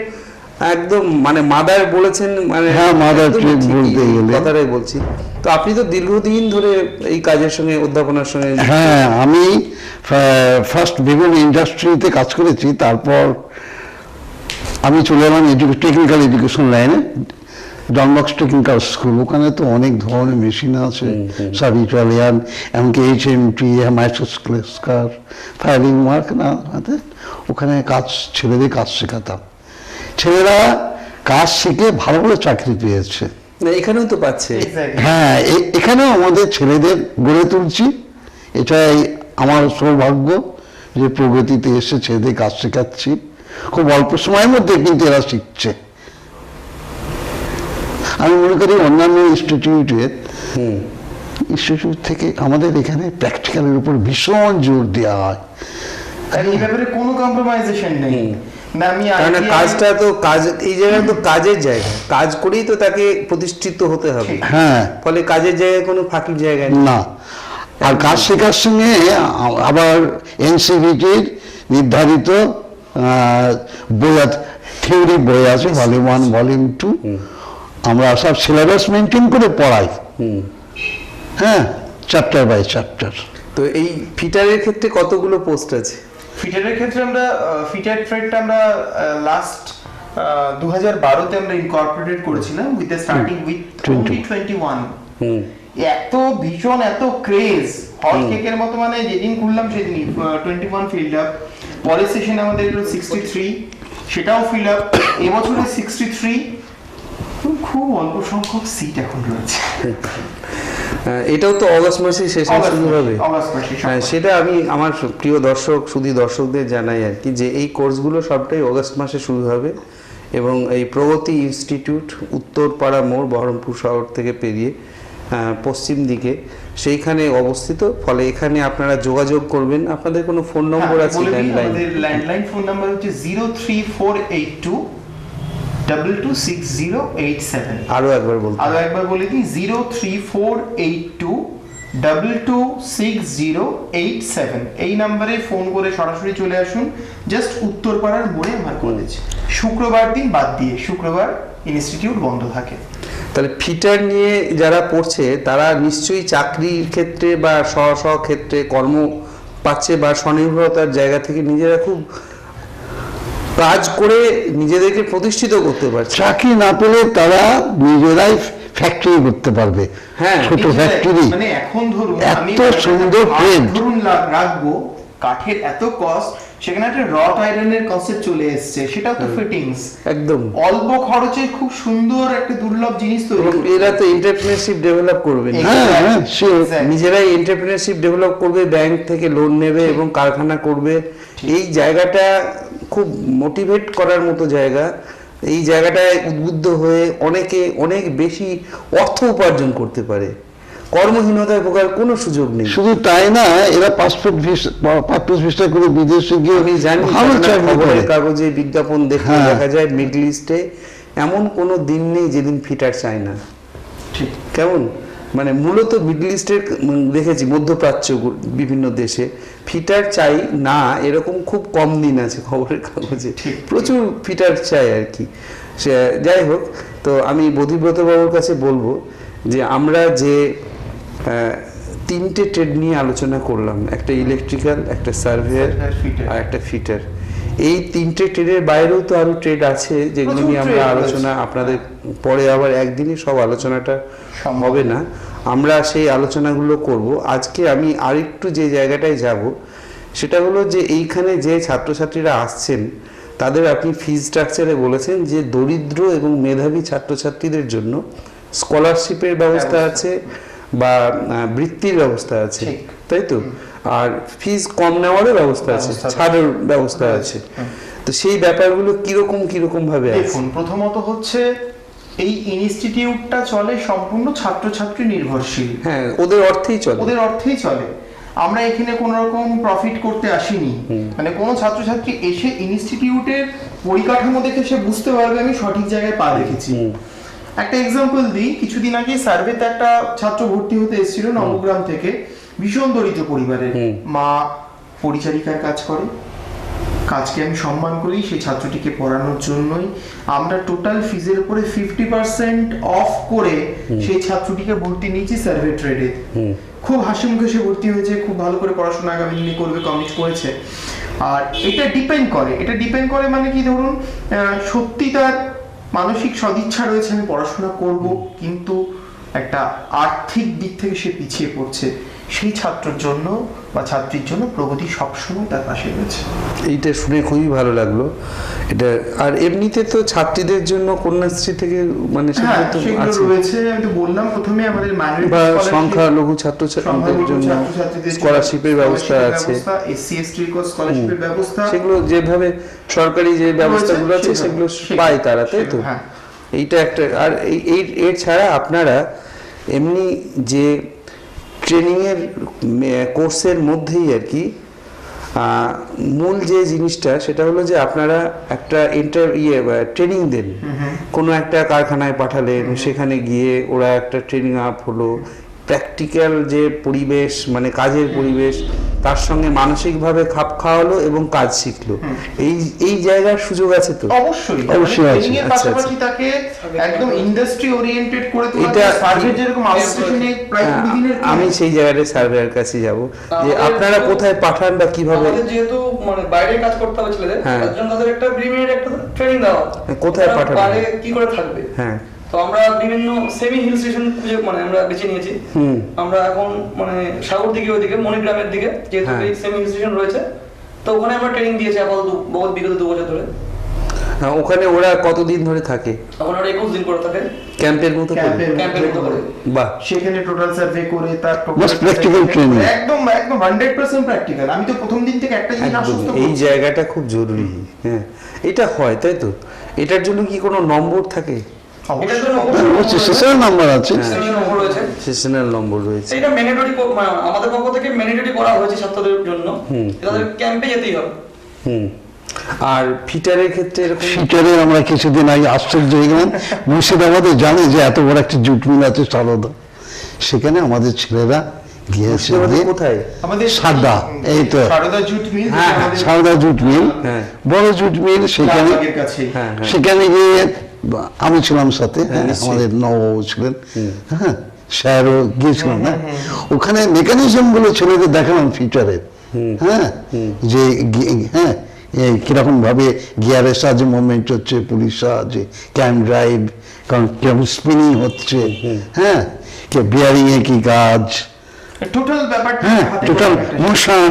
একদম মানে মাদার বলেছেন, মানে হ্যাঁ, mother একদমই trade ঠিকই, বলতে এই গেলে। কথাটাই বলছি। তো আপনি তো দীর্ঘদিন ধরে এই কাজের সঙ্গে, অধ্যাপনার সঙ্গে যুক্ত। হ্যাঁ, আমি ফার্স্ট বিভিন্ন ইন্ডাস্ট্রিতে কাজ করেছি, তারপর আমি চলে এলাম টেকনিক্যাল এডুকেশন লাইনে, ডনবক্স টেকনিক্যাল স্কুল। ওখানে তো অনেক ধরনের মেশিন আছে, সব ইটালিয়ান, এমনকি HMT, মাইক্রোস্কার, ফায়ারিং মার্ক না হাতে। ওখানে ছেলেদের কাজ শেখাতাম, ছেলেরা কাজ শিখে ভালো ভালো চাকরি পেয়েছে। না, এখানেও তো পাচ্ছে। হ্যাঁ, এখানেও আমাদের ছেলেদের গড়ে তুলছি, এটাই আমার সৌভাগ্য যে প্রগতিতে এসে ছেলেদের কাজ শেখাচ্ছি, খুব অল্প সময়ের মধ্যে কিন্তু এরা শিখছে। আমি মনে করি অন্যান্য ইনস্টিটিউট থেকে আমাদের এখানে প্র্যাকটিক্যালের উপর ভীষণ জোর দেওয়া হয়। আর এই ব্যাপারে কোনো কম্প্রোমাইজেশন নেই। না, আমি কারণ ITI কাজটা তো কাজ, এই জায়গায় তো কাজের জায়গা, কাজ করেই তো তাকে প্রতিষ্ঠিত হতে হবে, হ্যাঁ, ফলে কাজের জায়গায় কোনো ফাঁকির জায়গা নেই। না, আর কাজ শেখার সঙ্গে আবার NCVT-র নির্ধারিত বই, থিওরি বই আছে, ভলিউম 1, ভলিউম 2, আমরা সব সিলেবাস মেনটেন করে পড়াই। হ্যাঁ, চ্যাপ্টার বাই চ্যাপ্টার। তো এই ফিটারের ক্ষেত্রে কতগুলো পোস্ট আছে? ফিটারের ক্ষেত্রে আমরা ফিটার ট্রেডটা আমরা লাস্ট 2012-তে আমরা ইনকর্পোরেটেড করেছিলাম উইথ স্টার্টিং উইথ 2021। এত ভীষণ এত ক্রেজ, হট কেকের মতো, মানে যেদিন খুললাম সেদিনই 21 ফিল্ড আপ, পরের সেশনে আমাদের 63, সেটাও ফিল আপ, এবছরে 63, খুব অল্প সংখ্যক সিট এখন রয়েছে। এটাও তো অগস্ট মাসে সেশন শুরু হবে। অগাস্ট মাসে হ্যাঁ, সেটা আমি আমার প্রিয় দর্শক, শুধু দর্শকদের জানাই আর কি, যে এই কোর্সগুলো সবটাই অগস্ট মাসে শুরু হবে, এবং এই প্রগতি ইনস্টিটিউট উত্তরপাড়া মোড়, বহরমপুর শহর থেকে পেরিয়ে পশ্চিম দিকে সেইখানে অবস্থিত। ফলে এখানে আপনারা যোগাযোগ করবেন। আপনাদের কোনো ফোন নম্বর আছে? ল্যান্ডলাইন? আমাদের ল্যান্ডলাইন ফোন নাম্বার হচ্ছে 03482 226087। আরো একবার বলতে আরো একবার বলে দিই, 03482 226087। এই নাম্বারে ফোন করে সরাসরি চলে আসুন, জাস্ট উত্তরপাড়ার মোড়ে আমার কলেজ। শুক্রবার দিন বাদ দিয়ে, শুক্রবার ইনস্টিটিউট বন্ধ থাকে। তাহলে ফিটার নিয়ে যারা পড়ছে তারা নিশ্চয়ই চাকরির ক্ষেত্রে বা স্ব ক্ষেত্রে কর্ম পাচ্ছে, বা স্বনির্ভরতার জায়গা থেকে নিজেরা খুব কাজ করে নিজেদেরকে প্রতিষ্ঠিত করতে পারছে। চাকরি না পেলে তারা নিজেরাই ফ্যাক্টরি করতে পারবে। হ্যাঁ, ছোট ফ্যাক্টরি, মানে এখন ধরুন আমি এত সুন্দর ট্রেড, ধরুন রাখবো, কাঠের এত কস্ট, সেখানে একটা রট আয়রনের কনসেপ্ট চলে এসেছে, সেটাও তো ফিটিংস, একদম অল্প খরচে খুব সুন্দর একটা দুর্লভ জিনিস তৈরি এবং করতে এরা তো এন্টারপ্রেনারশিপ ডেভেলপ করবে, হ্যাঁ, হ্যাঁ, sure. নিজেরাই এন্টারপ্রেনারশিপ ডেভেলপ করবে, ব্যাংক থেকে লোন নেবে এবং কারখানা করবে। এই জায়গাটা খুব মোটিভেট করার মতো জায়গা। এই জায়গাটায় উদ্বুদ্ধ হয়ে অনেকে অনেক বেশি অর্থ উপার্জন করতে পারে, কর্মহীনতায় ভোগার কোনো সুযোগ নেই। শুধু তাই না, এরা পাসপোর্ট ভিসা করে বিদেশে গিয়ে আমি জানি, ভালো চাকরি করে। খবরের কাগজে বিজ্ঞাপন দেখে হ্যাঁ। দেখা যায় মিডল ইস্টে এমন কোনো দিন নেই যেদিন ফিটার চায় না। ঠিক। কেমন মানে মূলত মিডল ইস্টের দেখেছি, মধ্যপ্রাচ্য বিভিন্ন দেশে ফিটার চাই না এরকম খুব কম দিন আছে খবরের কাগজে, প্রচুর ফিটার চাই আর কি। সে যাই হোক, তো আমি বোধিব্রত বাবুর কাছে বলবো যে আমরা যে তিনটে ট্রেড নিয়ে আলোচনা করলাম, একটা ইলেকট্রিক্যাল, একটা সার্ভেয়ার আর একটা ফিটার, এই তিনটে ট্রেডের বাইরেও তো আরো ট্রেড আছে যেগুলো নিয়ে আমরা আলোচনা, আপনাদের পরে আবার একদিনই সব আলোচনাটা হবে না, আমরা সেই আলোচনাগুলো করব। আজকে আমি আরেকটু যে জায়গাটায় যাব সেটা হলো যে এইখানে যে ছাত্রছাত্রীরা আসছেন তাদের আপনি ফিজ স্ট্রাকচারে বলেছেন যে দরিদ্র এবং মেধাবী ছাত্রছাত্রীদের জন্য স্কলারশিপের ব্যবস্থা আছে বা বৃত্তির ব্যবস্থা আছে, তাই তো? আর ফিজ কম নেওয়ারও ব্যবস্থা আছে, ছাড়ের ব্যবস্থা আছে। তো সেই ব্যাপারগুলো কিরকম ভাবে আছে? দেখুন, প্রথমত হচ্ছে এই ইনস্টিটিউটটা চলে সম্পূর্ণ ছাত্রছাত্রী নির্ভরশীল। হ্যাঁ, ওদের অর্থেই চলে। আমরা এখানে কোনো রকম প্রফিট করতে আসিনি। মানে কোনো ছাত্রছাত্রী এসে ইনস্টিটিউটের পরিকাঠামো দেখে সে বুঝতে পারবে আমি সঠিক জায়গায় পা রেখেছি। একটা এক্সাম্পল দিই, কিছুদিন আগে সার্ভেতে একটা ছাত্র ভর্তি হতে এসেছিল নবগ্রাম থেকে, ভীষণ দরিদ্র পরিবারের, মা পরিচারিকার কাজ করে, কাজকে আমি সম্মান করি, সেই ছাত্রটিকে পড়ানোর জন্যই আমরা টোটাল ফিজের উপরে 50% অফ করে সেই ছাত্রটিকে ভর্তি নিয়েছি সার্ভে ট্রেডে। খুব হাসি মুখে সে ভর্তি হয়েছে, খুব ভালো করে পড়াশোনা আগামী দিনে করবে, কমিট করেছে। আর এটা ডিপেন্ড করে মানে কি, ধরুন সত্যি তার মানসিক সদিচ্ছা রয়েছে আমি পড়াশোনা করব, কিন্তু একটা আর্থিক দিক থেকে সে পিছিয়ে পড়ছে, সেই ছাত্রের জন্য বা ছাত্রীর জন্য প্রগতি সবসময় তার পাশে রয়েছে। এইটা শুনে খুবই ভালো লাগলো এটা। আর এমনিতে তো ছাত্রীদের জন্য কন্যাশ্রী থেকে মানে সেগুলো তো আছে রয়েছে, আমি তো বললাম প্রথমে আমাদের বা সংখ্যালঘু ছাত্রছাত্রীদের জন্য স্কলারশিপের ব্যবস্থা আছে, এসসি এসটি স্কলারশিপের ব্যবস্থা, সেগুলো যেভাবে সরকারি যে ব্যবস্থাগুলো আছে সেগুলো পায় তারা, তাই তো? এইটা একটা। আর এর ছাড়া আপনারা এমনি যে ট্রেনিংয়ের কোর্সের মধ্যেই আর কি মূল যে জিনিসটা সেটা হলো যে আপনারা একটা ট্রেনিং দেন, কোনো একটা কারখানায় পাঠালেন, সেখানে গিয়ে ওরা একটা ট্রেনিং আপ হলো, প্র্যাকটিক্যাল যে পরিবেশ মানে কাজের পরিবেশ তার সঙ্গে মানসিকভাবে খাপ খাওয়ালো এবং কাজ শিখলো, এই জায়গার সুযোগ আছে তো? অবশ্যই আছে। পাশাপাশি তাকে একদম ইন্ডাস্ট্রি ওরিয়েন্টেড করে তোলা, সার্ভে যেরকম আউটস্টেশনে প্রায় 20 দিনের। আমি সেই জায়গাটায় সার্ভেয়ার কাছে যাব যে আপনারা কোথায় পাঠান বা কিভাবে, যেহেতু মানে বাইরে কাজ করতে হবে ছেলেদের, তার জন্য তাদের একটা প্রিমিয়ার একটা ট্রেনিং দেওয়া, কোথায় পাঠান, বাইরে কি করে থাকবে। হ্যাঁ, তো আমরা বিভিন্ন সেমি হিল স্টেশন খুঁজে মানে আমরা বেছে নিয়েছি। আমরা এখন মানে সাগর দিকে ওইদিকে মণিগ্রামের দিকে যেহেতু এই সেমি হিল স্টেশন রয়েছে, তো ওখানে আমরা ট্রেনিং দিয়েছি আপাতত বিগত 2 বছর ধরে। ওখানে ওরা কতদিন ধরে থাকে? ওখানে ওরা 21 দিন করে থাকে ক্যাম্পের মতো করে। বাহ, সেখানে টোটাল সার্ভে করে তার প্র্যাকটিক্যাল ট্রেনিং, একদম 100% প্র্যাকটিক্যাল। আমি তো প্রথম দিন থেকে একটা জিনিস আশ্বস্ত করছি, এই জায়গাটা খুব জরুরি। হ্যাঁ, এটা হয়, তাই তো? এটার জন্য কি কোনো নম্বর থাকে? সেশনাল নাম্বার আছে, সেশনাল নম্বর রয়েছে। এটা ম্যান্ডেটরি, আমাদের পক্ষ থেকে ম্যান্ডেটরি করা হয়েছে ছাত্রদের জন্য, তাদের ক্যাম্পে যেতেই হবে। আর ফিটারের ক্ষেত্রে ফিটারে আমরা কিছুদিন আগে আশ্চর্য হয়ে গেলাম, মুর্শিদাবাদে জানি যে এত বড় একটা জুট মিল আছে সারদা, সেখানে আমাদের ছেলেরা গিয়েছে। কোথায়? আমাদের সারদা, এই তো Sarada jute mill, Sarada jute mill, বড় জুট মিল, সেখানে গিয়ে আমি ছিলাম সাথে, আমাদের নববাবু ছিলেন, হ্যাঁ স্যারও গিয়েছিলেন না, ওখানে মেকানিজম গুলো ছেলেদের দেখালাম ফিটারের, হ্যাঁ যে হ্যাঁ কিরকম ভাবে গিয়ারের সাহায্যে মুভমেন্ট হচ্ছে, পুলিশ সাহায্যে ক্যাম ড্রাইভ, কারণ কিরকম স্পিনিং হচ্ছে, হ্যাঁ বিয়ারিং এ কি কাজ, টোটাল ব্যাপারটা, হ্যাঁ টোটাল মোশন,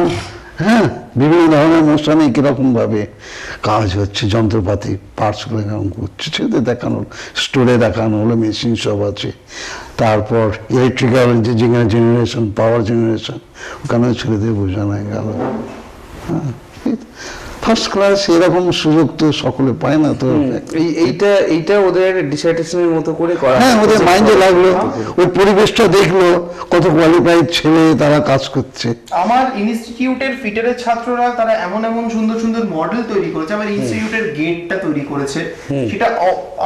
হ্যাঁ বিভিন্ন ধরনের মোশনে কিরকম ভাবে কাজ হচ্ছে, যন্ত্রপাতি পার্টস গুলো কেমন করছে সেটা দেখানো, স্টোরে দেখানো হলো, মেশিন সব আছে। তারপর ইলেকট্রিক্যাল যে জেনারেশন, পাওয়ার জেনারেশন, ওখানে ছেলেদের বোঝানো গেল। হ্যাঁ, ফার্স্ট ক্লাস এরকম সুযোগ তো সকলে পায় না তো। এইটা ওদের ডিসার্টেশনের মতো করে করা হ্যাঁ, ওদের মাইন্ডে লাগলো, ওই পরিবেশটা দেখলো, কত কোয়ালিফাইড ছেলে তারা কাজ করছে। আমার ইনস্টিটিউটের ফিটারের ছাত্ররা তারা এমন এমন সুন্দর সুন্দর মডেল তৈরি করেছে, আমার ইনস্টিটিউটের গেটটা তৈরি করেছে, সেটা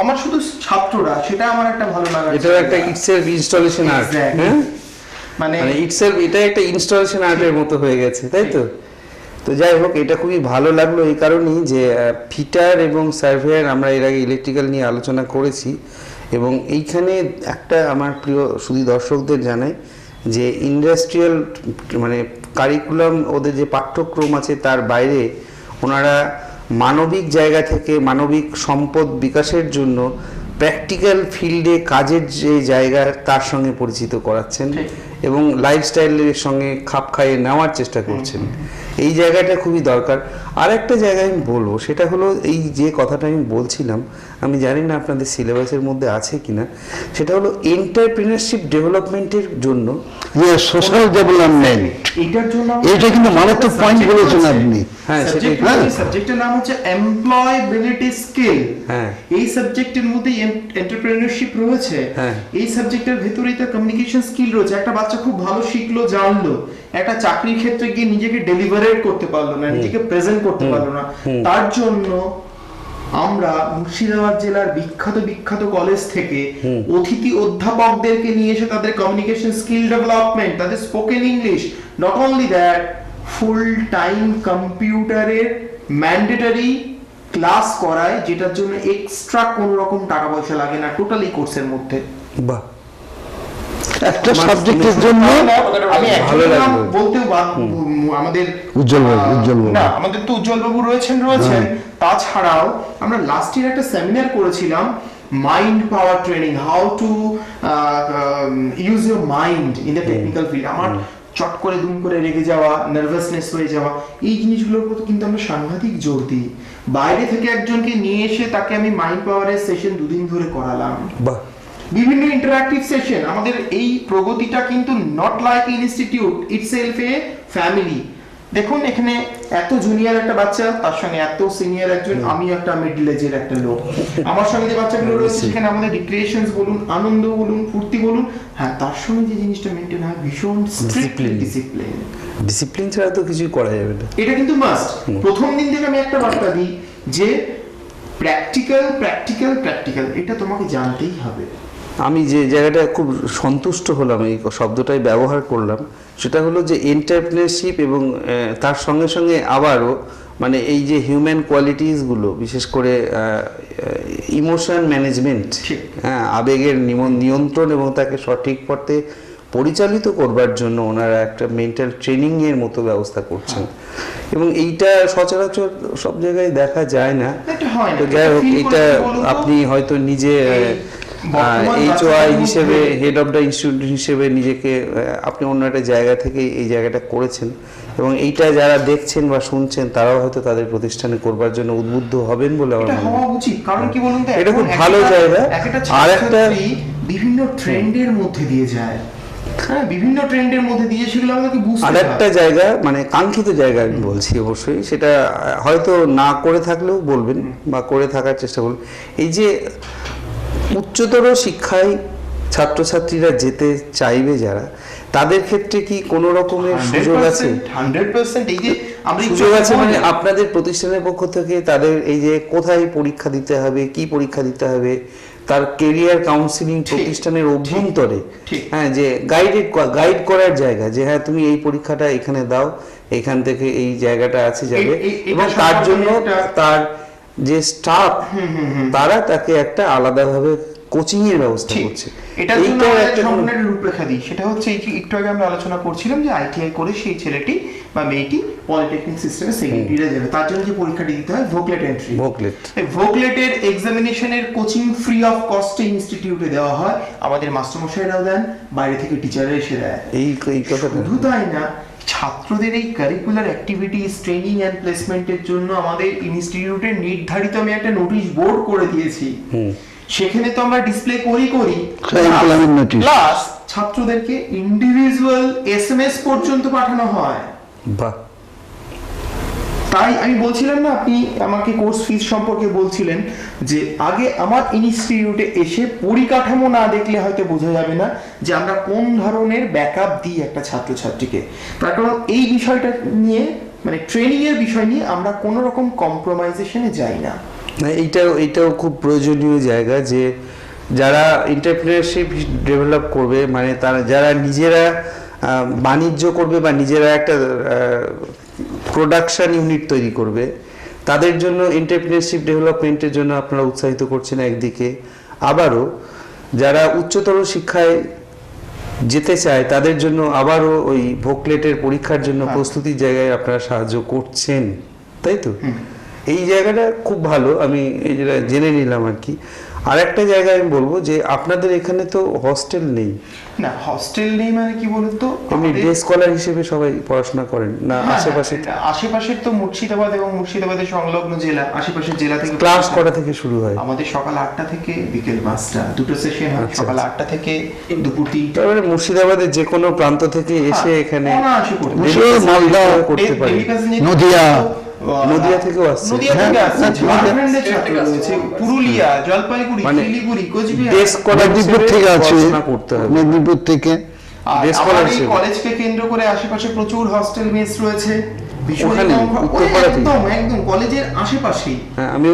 আমার শুধু ছাত্ররা, সেটা আমার একটা ভালো লাগা। এটাও একটা ইটসেলফ ইনস্টলেশন আর্ট, হ্যাঁ, মানে ইটসেলফ এটা একটা ইনস্টলেশন আর্টের মতো হয়ে গেছে, তাই তো? তো যাই হোক, এটা খুবই ভালো লাগলো এই কারণেই যে ফিটার এবং সার্ভেয়ার আমরা এর আগে ইলেকট্রিক্যাল নিয়ে আলোচনা করেছি, এবং এইখানে একটা আমার প্রিয় শুধু দর্শকদের জানাই যে ইন্ডাস্ট্রিয়াল মানে কারিকুলাম, ওদের যে পাঠ্যক্রম আছে তার বাইরে ওনারা মানবিক জায়গা থেকে মানবিক সম্পদ বিকাশের জন্য প্র্যাকটিক্যাল ফিল্ডে কাজের যে জায়গা তার সঙ্গে পরিচিত করাচ্ছেন এবং লাইফস্টাইলের সঙ্গে খাপ খাইয়ে নেওয়ার চেষ্টা করছেন। এই জায়গাটা খুবই দরকার। আর একটা জায়গায় আমি বলবো, সেটা হলো এই যে কথাটা আমি বলছিলাম, আমি জানি না আপনাদের সিলেবাসের মধ্যে আছে কিনা, সেটা হলো এন্টারপ্রেনারশিপ ডেভেলপমেন্টের জন্য সোশ্যাল ডেভেলপমেন্ট, এটার জন্য এটা কিন্তু মারাত্মক পয়েন্ট বলেছেন আপনি। হ্যাঁ, সাবজেক্টের নাম হচ্ছে এমপ্লয়েবিলিটি স্কিল। হ্যাঁ, এই সাবজেক্টের মধ্যে এন্টারপ্রেনারশিপ রয়েছে। হ্যাঁ, এই সাবজেক্টের ভেতরেই তো কমিউনিকেশন স্কিল রয়েছে। একটা বাচ্চা খুব ভালো শিখলো, জানলো, একটা চাকরির ক্ষেত্রে গিয়ে নিজেকে ডেলিভারেট করতে পারলো না, নিজেকে প্রেজেন্ট করতে পারলো না, তার জন্য আমরা মুর্শিদাবাদ জেলার বিখ্যাত বিখ্যাত কলেজ থেকে অতিথি অধ্যাপকদেরকে নিয়ে এসে তাদের কমিউনিকেশন স্কিল ডেভেলপমেন্ট, তাদের spoken English, not only that, full time কম্পিউটারের ম্যান্ডেটরি ক্লাস করায়, যেটার জন্য এক্সট্রা কোনো রকম টাকা পয়সা লাগে না টোটালি কোর্সের মধ্যে। বাহ, একটা সাবজেক্টের জন্য আমি ভালো লাগলো বলতেও আমাদের উজ্জ্বল বাবু না, আমাদের তো উজ্জ্বল বাবু রয়েছেন। তাছাড়াও আমরা লাস্ট ইয়ার একটা সেমিনার করেছিলাম, mind power training, how to use your mind in the technical field. আমার চট করে দুম করে রেগে যাওয়া, নার্ভাসনেস হয়ে যাওয়া, এই জিনিসগুলোর উপর কিন্তু আমরা সাংঘাতিক জোর দিই। বাইরে থেকে একজনকে নিয়ে এসে তাকে আমি মাইন্ড পাওয়ারের সেশন 2 দিন ধরে করালাম। বাহ, বিভিন্ন ইন্টারঅ্যাক্টিভ সেশন। আমাদের এই প্রগতিটা কিন্তু not like institute, itself A family. দেখুন এখানে এত জুনিয়র একটা বাচ্চা, তার সঙ্গে এত সিনিয়র একজন, আমি একটা মিডল এজের একটা লোক, আমার সঙ্গে যে বাচ্চাগুলো রয়েছে সেখানে আমাদের রিক্রিয়েশনস বলুন, আনন্দ বলুন, ফুর্তি বলুন, হ্যাঁ, তার সঙ্গে যে জিনিসটা মেইনটেইন হয় ভীষণ ডিসিপ্লিন ছাড়া তো কিছুই করা যাবে না। এটা কিন্তু মাস্ট। প্রথম দিন থেকে আমি একটা বার্তা দিই যে প্র্যাকটিক্যাল প্র্যাকটিক্যাল প্র্যাকটিক্যাল, এটা তোমাকে জানতেই হবে। আমি যে জায়গাটা খুব সন্তুষ্ট হলাম, এই শব্দটাই ব্যবহার করলাম, সেটা হলো যে এন্টারপ্রেনারশিপ এবং তার সঙ্গে সঙ্গে আবারও মানে এই যে হিউম্যান কোয়ালিটিসগুলো, বিশেষ করে ইমোশন ম্যানেজমেন্ট, হ্যাঁ, আবেগের নিয়ন্ত্রণ এবং তাকে সঠিক পথে পরিচালিত করবার জন্য ওনারা একটা মেন্টাল ট্রেনিংয়ের মতো ব্যবস্থা করছেন, এবং এইটা সচরাচর সব জায়গায় দেখা যায় না। তো যাই হোক, এটা আপনি হয়তো নিজে HOI হিসেবে, হেড অফ দ্য ইনস্টিটিউট হিসেবে নিজেকে আপনি অন্য একটা জায়গা থেকে এই জায়গাটা করেছেন, এবং এইটা যারা দেখছেন বা শুনছেন তারাও হয়তো তাদের প্রতিষ্ঠানে করবার জন্য উদ্বুদ্ধ হবেন বলে আমার মনে হয়। উচিত। কারণ কি বলুন তো, এটা খুব ভালো জায়গা। আর একটা বিভিন্ন ট্রেন্ডের মধ্যে দিয়ে যায়, হ্যাঁ, বিভিন্ন ট্রেন্ডের মধ্যে দিয়ে সেগুলো আমাদেরকে বুঝতে হয়। আর একটা জায়গা, মানে কাঙ্ক্ষিত জায়গা আমি বলছি, অবশ্যই সেটা হয়তো না করে থাকলেও বলবেন বা করে থাকার চেষ্টা করবেন, এই যে উচ্চতর শিক্ষায় ছাত্রছাত্রীরা যেতে চাইবে যারা, তাদের ক্ষেত্রে কি কোনো রকমের সুযোগ আছে? 100% এই যে সুযোগ আছে, মানে আপনাদের প্রতিষ্ঠানের পক্ষ থেকে তাদের এই যে কোথায় পরীক্ষা দিতে হবে, কি পরীক্ষা দিতে হবে, তার কেরিয়ার কাউন্সিলিং প্রতিষ্ঠানের অভ্যন্তরে, হ্যাঁ, যে গাইড করার জায়গা, যে হ্যাঁ তুমি এই পরীক্ষাটা এখানে দাও, এখান থেকে এই জায়গাটা আছে যাবে, এবং তার জন্য তার যে স্টাফ তারা তাকে একটা আলাদাভাবে কোচিং এর ব্যবস্থা করছে। এটার জন্য একটা সম্পূর্ণ রূপরেখা দিই, সেটা হচ্ছে এই যে একটু আগে আমরা আলোচনা করছিলাম যে ITI করে সেই ছেলেটি বা মেয়েটি পলিটেকনিক সিস্টেমে সেকেন্ডারিতে যাবে, তার জন্য যে পরীক্ষাটি দিতে হয় ভোকলেট এন্ট্রি, ভোকলেটের এক্সামিনেশনের কোচিং ফ্রি অফ কস্টে ইনস্টিটিউটে দেওয়া হয়। আমাদের মাস্টারমশাইরাও দেন, বাইরে থেকে টিচাররা এসে দেয়। এই কথা শুধু তাই না, ছাত্রদের এই কারিকুলার অ্যাক্টিভিটিস, ট্রেনিং অ্যান্ড প্লেসমেন্টের জন্য আমাদের ইনস্টিটিউটে নির্ধারিত আমি একটা নোটিশ বোর্ড করে দিয়েছি, সেখানে তো আমরা ডিসপ্লে করি প্লাস ছাত্রদেরকে ইন্ডিভিজুয়াল SMS পর্যন্ত পাঠানো হয়। বাহ, তাই আমি বলছিলাম না, আপনি আমাকে কোর্স ফিস সম্পর্কে বলছিলেন যে আগে আমার ইনস্টিটিউটে এসে পরিকাঠামো না দেখলে হয়তো বোঝা যাবে না যে আমরা কোন ধরনের ব্যাকআপ দিই একটা ছাত্রছাত্রীকে। তার কারণ এই বিষয়টা নিয়ে, মানে ট্রেনিং এর বিষয় নিয়ে আমরা কোনো রকম কম্প্রোমাইজেশনে যাই না। না, এইটাও খুব প্রয়োজনীয় জায়গা যে যারা এন্টারপ্রেনারশিপ ডেভেলপ করবে, মানে তারা যারা নিজেরা বাণিজ্য করবে বা নিজেরা একটা প্রোডাকশন ইউনিট তৈরি করবে, তাদের জন্য এন্টারপ্রেনারশিপ ডেভেলপমেন্টের জন্য আপনারা উৎসাহিত করছেন একদিকে, আবারও যারা উচ্চতর শিক্ষায় যেতে চায় তাদের জন্য আবারও ওই ভোকলেটের পরীক্ষার জন্য প্রস্তুতির জায়গায় আপনারা সাহায্য করছেন, তাই তো? এই জায়গাটা খুব ভালো, আমি এই যেটা জেনে নিলাম আর কি। আর একটা জায়গায় আমি বলবো যে আপনাদের এখানে তো হস্টেল নেই। না, হস্টেল নেই মানে কি বলুন তো, আপনি ডে স্কলার হিসেবে সবাই পড়াশোনা করেন না? আশেপাশে আশেপাশের তো মুর্শিদাবাদ এবং মুর্শিদাবাদের সংলগ্ন জেলা, আশেপাশের জেলা থেকে ক্লাস কটা থেকে শুরু হয়? আমাদের সকাল 8টা থেকে বিকেল 5টা, দুটো সেশন হয়, সকাল 8টা থেকে দুপুর 3টা। তারপরে মুর্শিদাবাদের যে কোনো প্রান্ত থেকে এসে এখানে মালদা করতে পারে। নদিয়া থেকেও আসছে, নদিয়া থেকে আসছে, ঝাড়খণ্ডের ছাত্র রয়েছে, পুরুলিয়া, জলপাইগুড়ি, শিলিগুড়ি, কোচবিহার, মেদিনীপুর থেকে আছে, করতে হবে মেদিনীপুর থেকে। আর আমার এই কলেজকে কেন্দ্র করে আশেপাশে প্রচুর হস্টেল মেস রয়েছে, ওখানে একদম একদম কলেজের আশেপাশেই। হ্যাঁ, আমি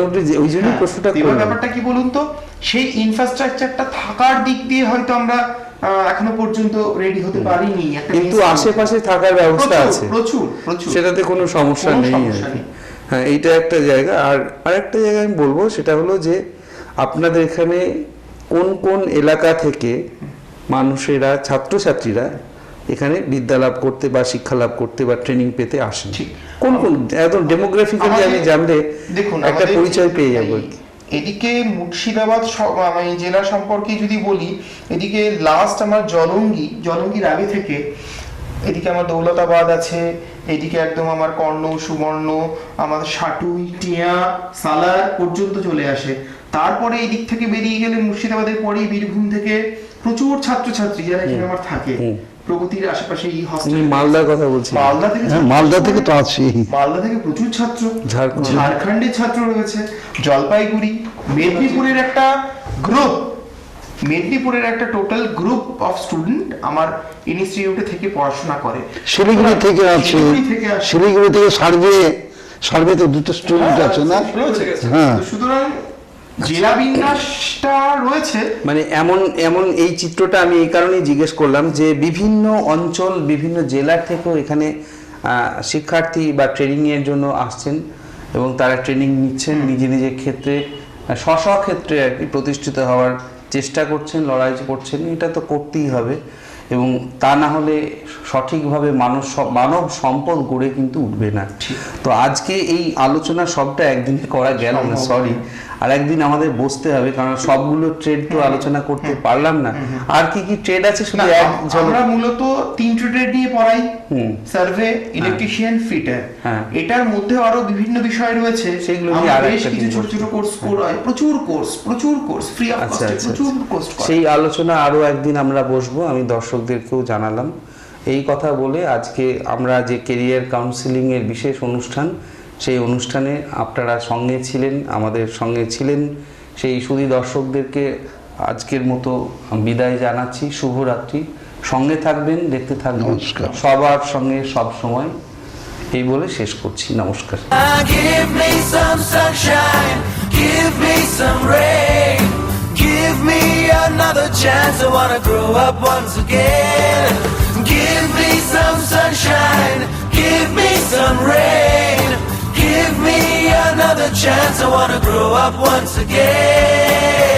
ওই জন্য প্রশ্নটা এবার ব্যাপারটা কি বলুন তো, সেই ইনফ্রাস্ট্রাকচারটা থাকার দিক দিয়ে হয়তো আমরা এখনো পর্যন্ত রেডি হতে পারিনি, কিন্তু আশেপাশে থাকার ব্যবস্থা আছে প্রচুর প্রচুর, সেটাতে কোনো সমস্যা নেই। হ্যাঁ, এইটা একটা জায়গা। আর আরেকটা জায়গা আমি বলবো, সেটা হলো যে আপনাদের এখানে কোন কোন এলাকা থেকে মানুষেরা, ছাত্রছাত্রীরা এখানে বিদ্যা লাভ করতে বা শিক্ষা লাভ করতে বা ট্রেনিং পেতে আসেন? কোন কোন একদম ডেমোগ্রাফিক্যালি আমি জানলে একটা পরিচয় পেয়ে যাবো। এদিকে মুর্শিদাবাদ জেলা সম্পর্কে যদি বলি, এদিকে লাস্ট আমার জলঙ্গির আগে থেকে এদিকে আমার দৌলতাবাদ আছে, এদিকে একদম আমার কর্ণ, সুবর্ণ, আমার সাটুই, টিয়া, সালার পর্যন্ত চলে আসে। তারপরে এই দিক থেকে বেরিয়ে গেলে মুর্শিদাবাদের পরেই বীরভূম থেকে প্রচুর ছাত্রছাত্রী যারা এখানে আমার থাকে, প্রগতির আশেপাশে এই হস্টেল। মালদার কথা বলছি। মালদা থেকে তো আছি, মালদা থেকে প্রচুর ছাত্র, ঝাড়খণ্ডের ছাত্র রয়েছে, জলপাইগুড়ি, মেদিনীপুরের একটা গ্রুপ, মেদিনীপুরের একটা টোটাল গ্রুপ অফ স্টুডেন্ট আমার ইনস্টিটিউটে থেকে পড়াশোনা করে। শিলিগুড়ি থেকে আছে, শিলিগুড়ি থেকে সার্ভে তো দুটো স্টুডেন্ট আছে না? হ্যাঁ, সুতরাং জেলা বিন্যাসটা রয়েছে। মানে এমন এই চিত্রটা আমি এই কারণেই জিজ্ঞেস করলাম যে বিভিন্ন অঞ্চল, বিভিন্ন জেলার থেকেও এখানে শিক্ষার্থী বা ট্রেনিং এর জন্য আসছেন এবং তারা ট্রেনিং নিচ্ছেন, নিজের ক্ষেত্রে স্ব-ক্ষেত্রে আর কি প্রতিষ্ঠিত হওয়ার চেষ্টা করছেন, লড়াই করছেন। এটা তো করতেই হবে, এবং তা না হলে সঠিকভাবে মানব সম্পদ গড়ে কিন্তু উঠবে না। তো আজকে এই আলোচনা সবটা একদিনে করা গেল না, সরি, আর একদিন আমাদের বসতে হবে, কারণ সবগুলো ট্রেড তো আলোচনা করতে পারলাম না। আর কি কি ট্রেড আছে? শুধু আমরা মূলত 3টে ট্রেড নিয়ে পড়াই, সার্ভে, ইলেকট্রিশিয়ান, ফিটার। এটার মধ্যে আরো বিভিন্ন বিষয় রয়েছে, সেগুলো নিয়ে বেশ কিছু ছোট ছোট কোর্স করাই, প্রচুর কোর্স ফ্রি অফ কস্টে, প্রচুর কোর্স। সেই আলোচনা আরো একদিন আমরা বসবো, আমি দর্শকদেরকেও জানালাম। এই কথা বলে আজকে আমরা যে কেরিয়ার কাউন্সিলিং এর বিশেষ অনুষ্ঠান, সেই অনুষ্ঠানে আপনারা সঙ্গে ছিলেন, আমাদের সঙ্গে ছিলেন, সেই সুধী দর্শকদেরকে আজকের মতো বিদায় জানাচ্ছি। শুভরাত্রি। সঙ্গে থাকবেন, দেখতে থাকবেন সবার সঙ্গে সব সময়, এই বলে শেষ করছি। নমস্কার। Give me some sunshine, give me some rain, give me another chance. I wanna grow up once again. Give me some sunshine, give me some rain, give me another chance. I wanna grow up once again.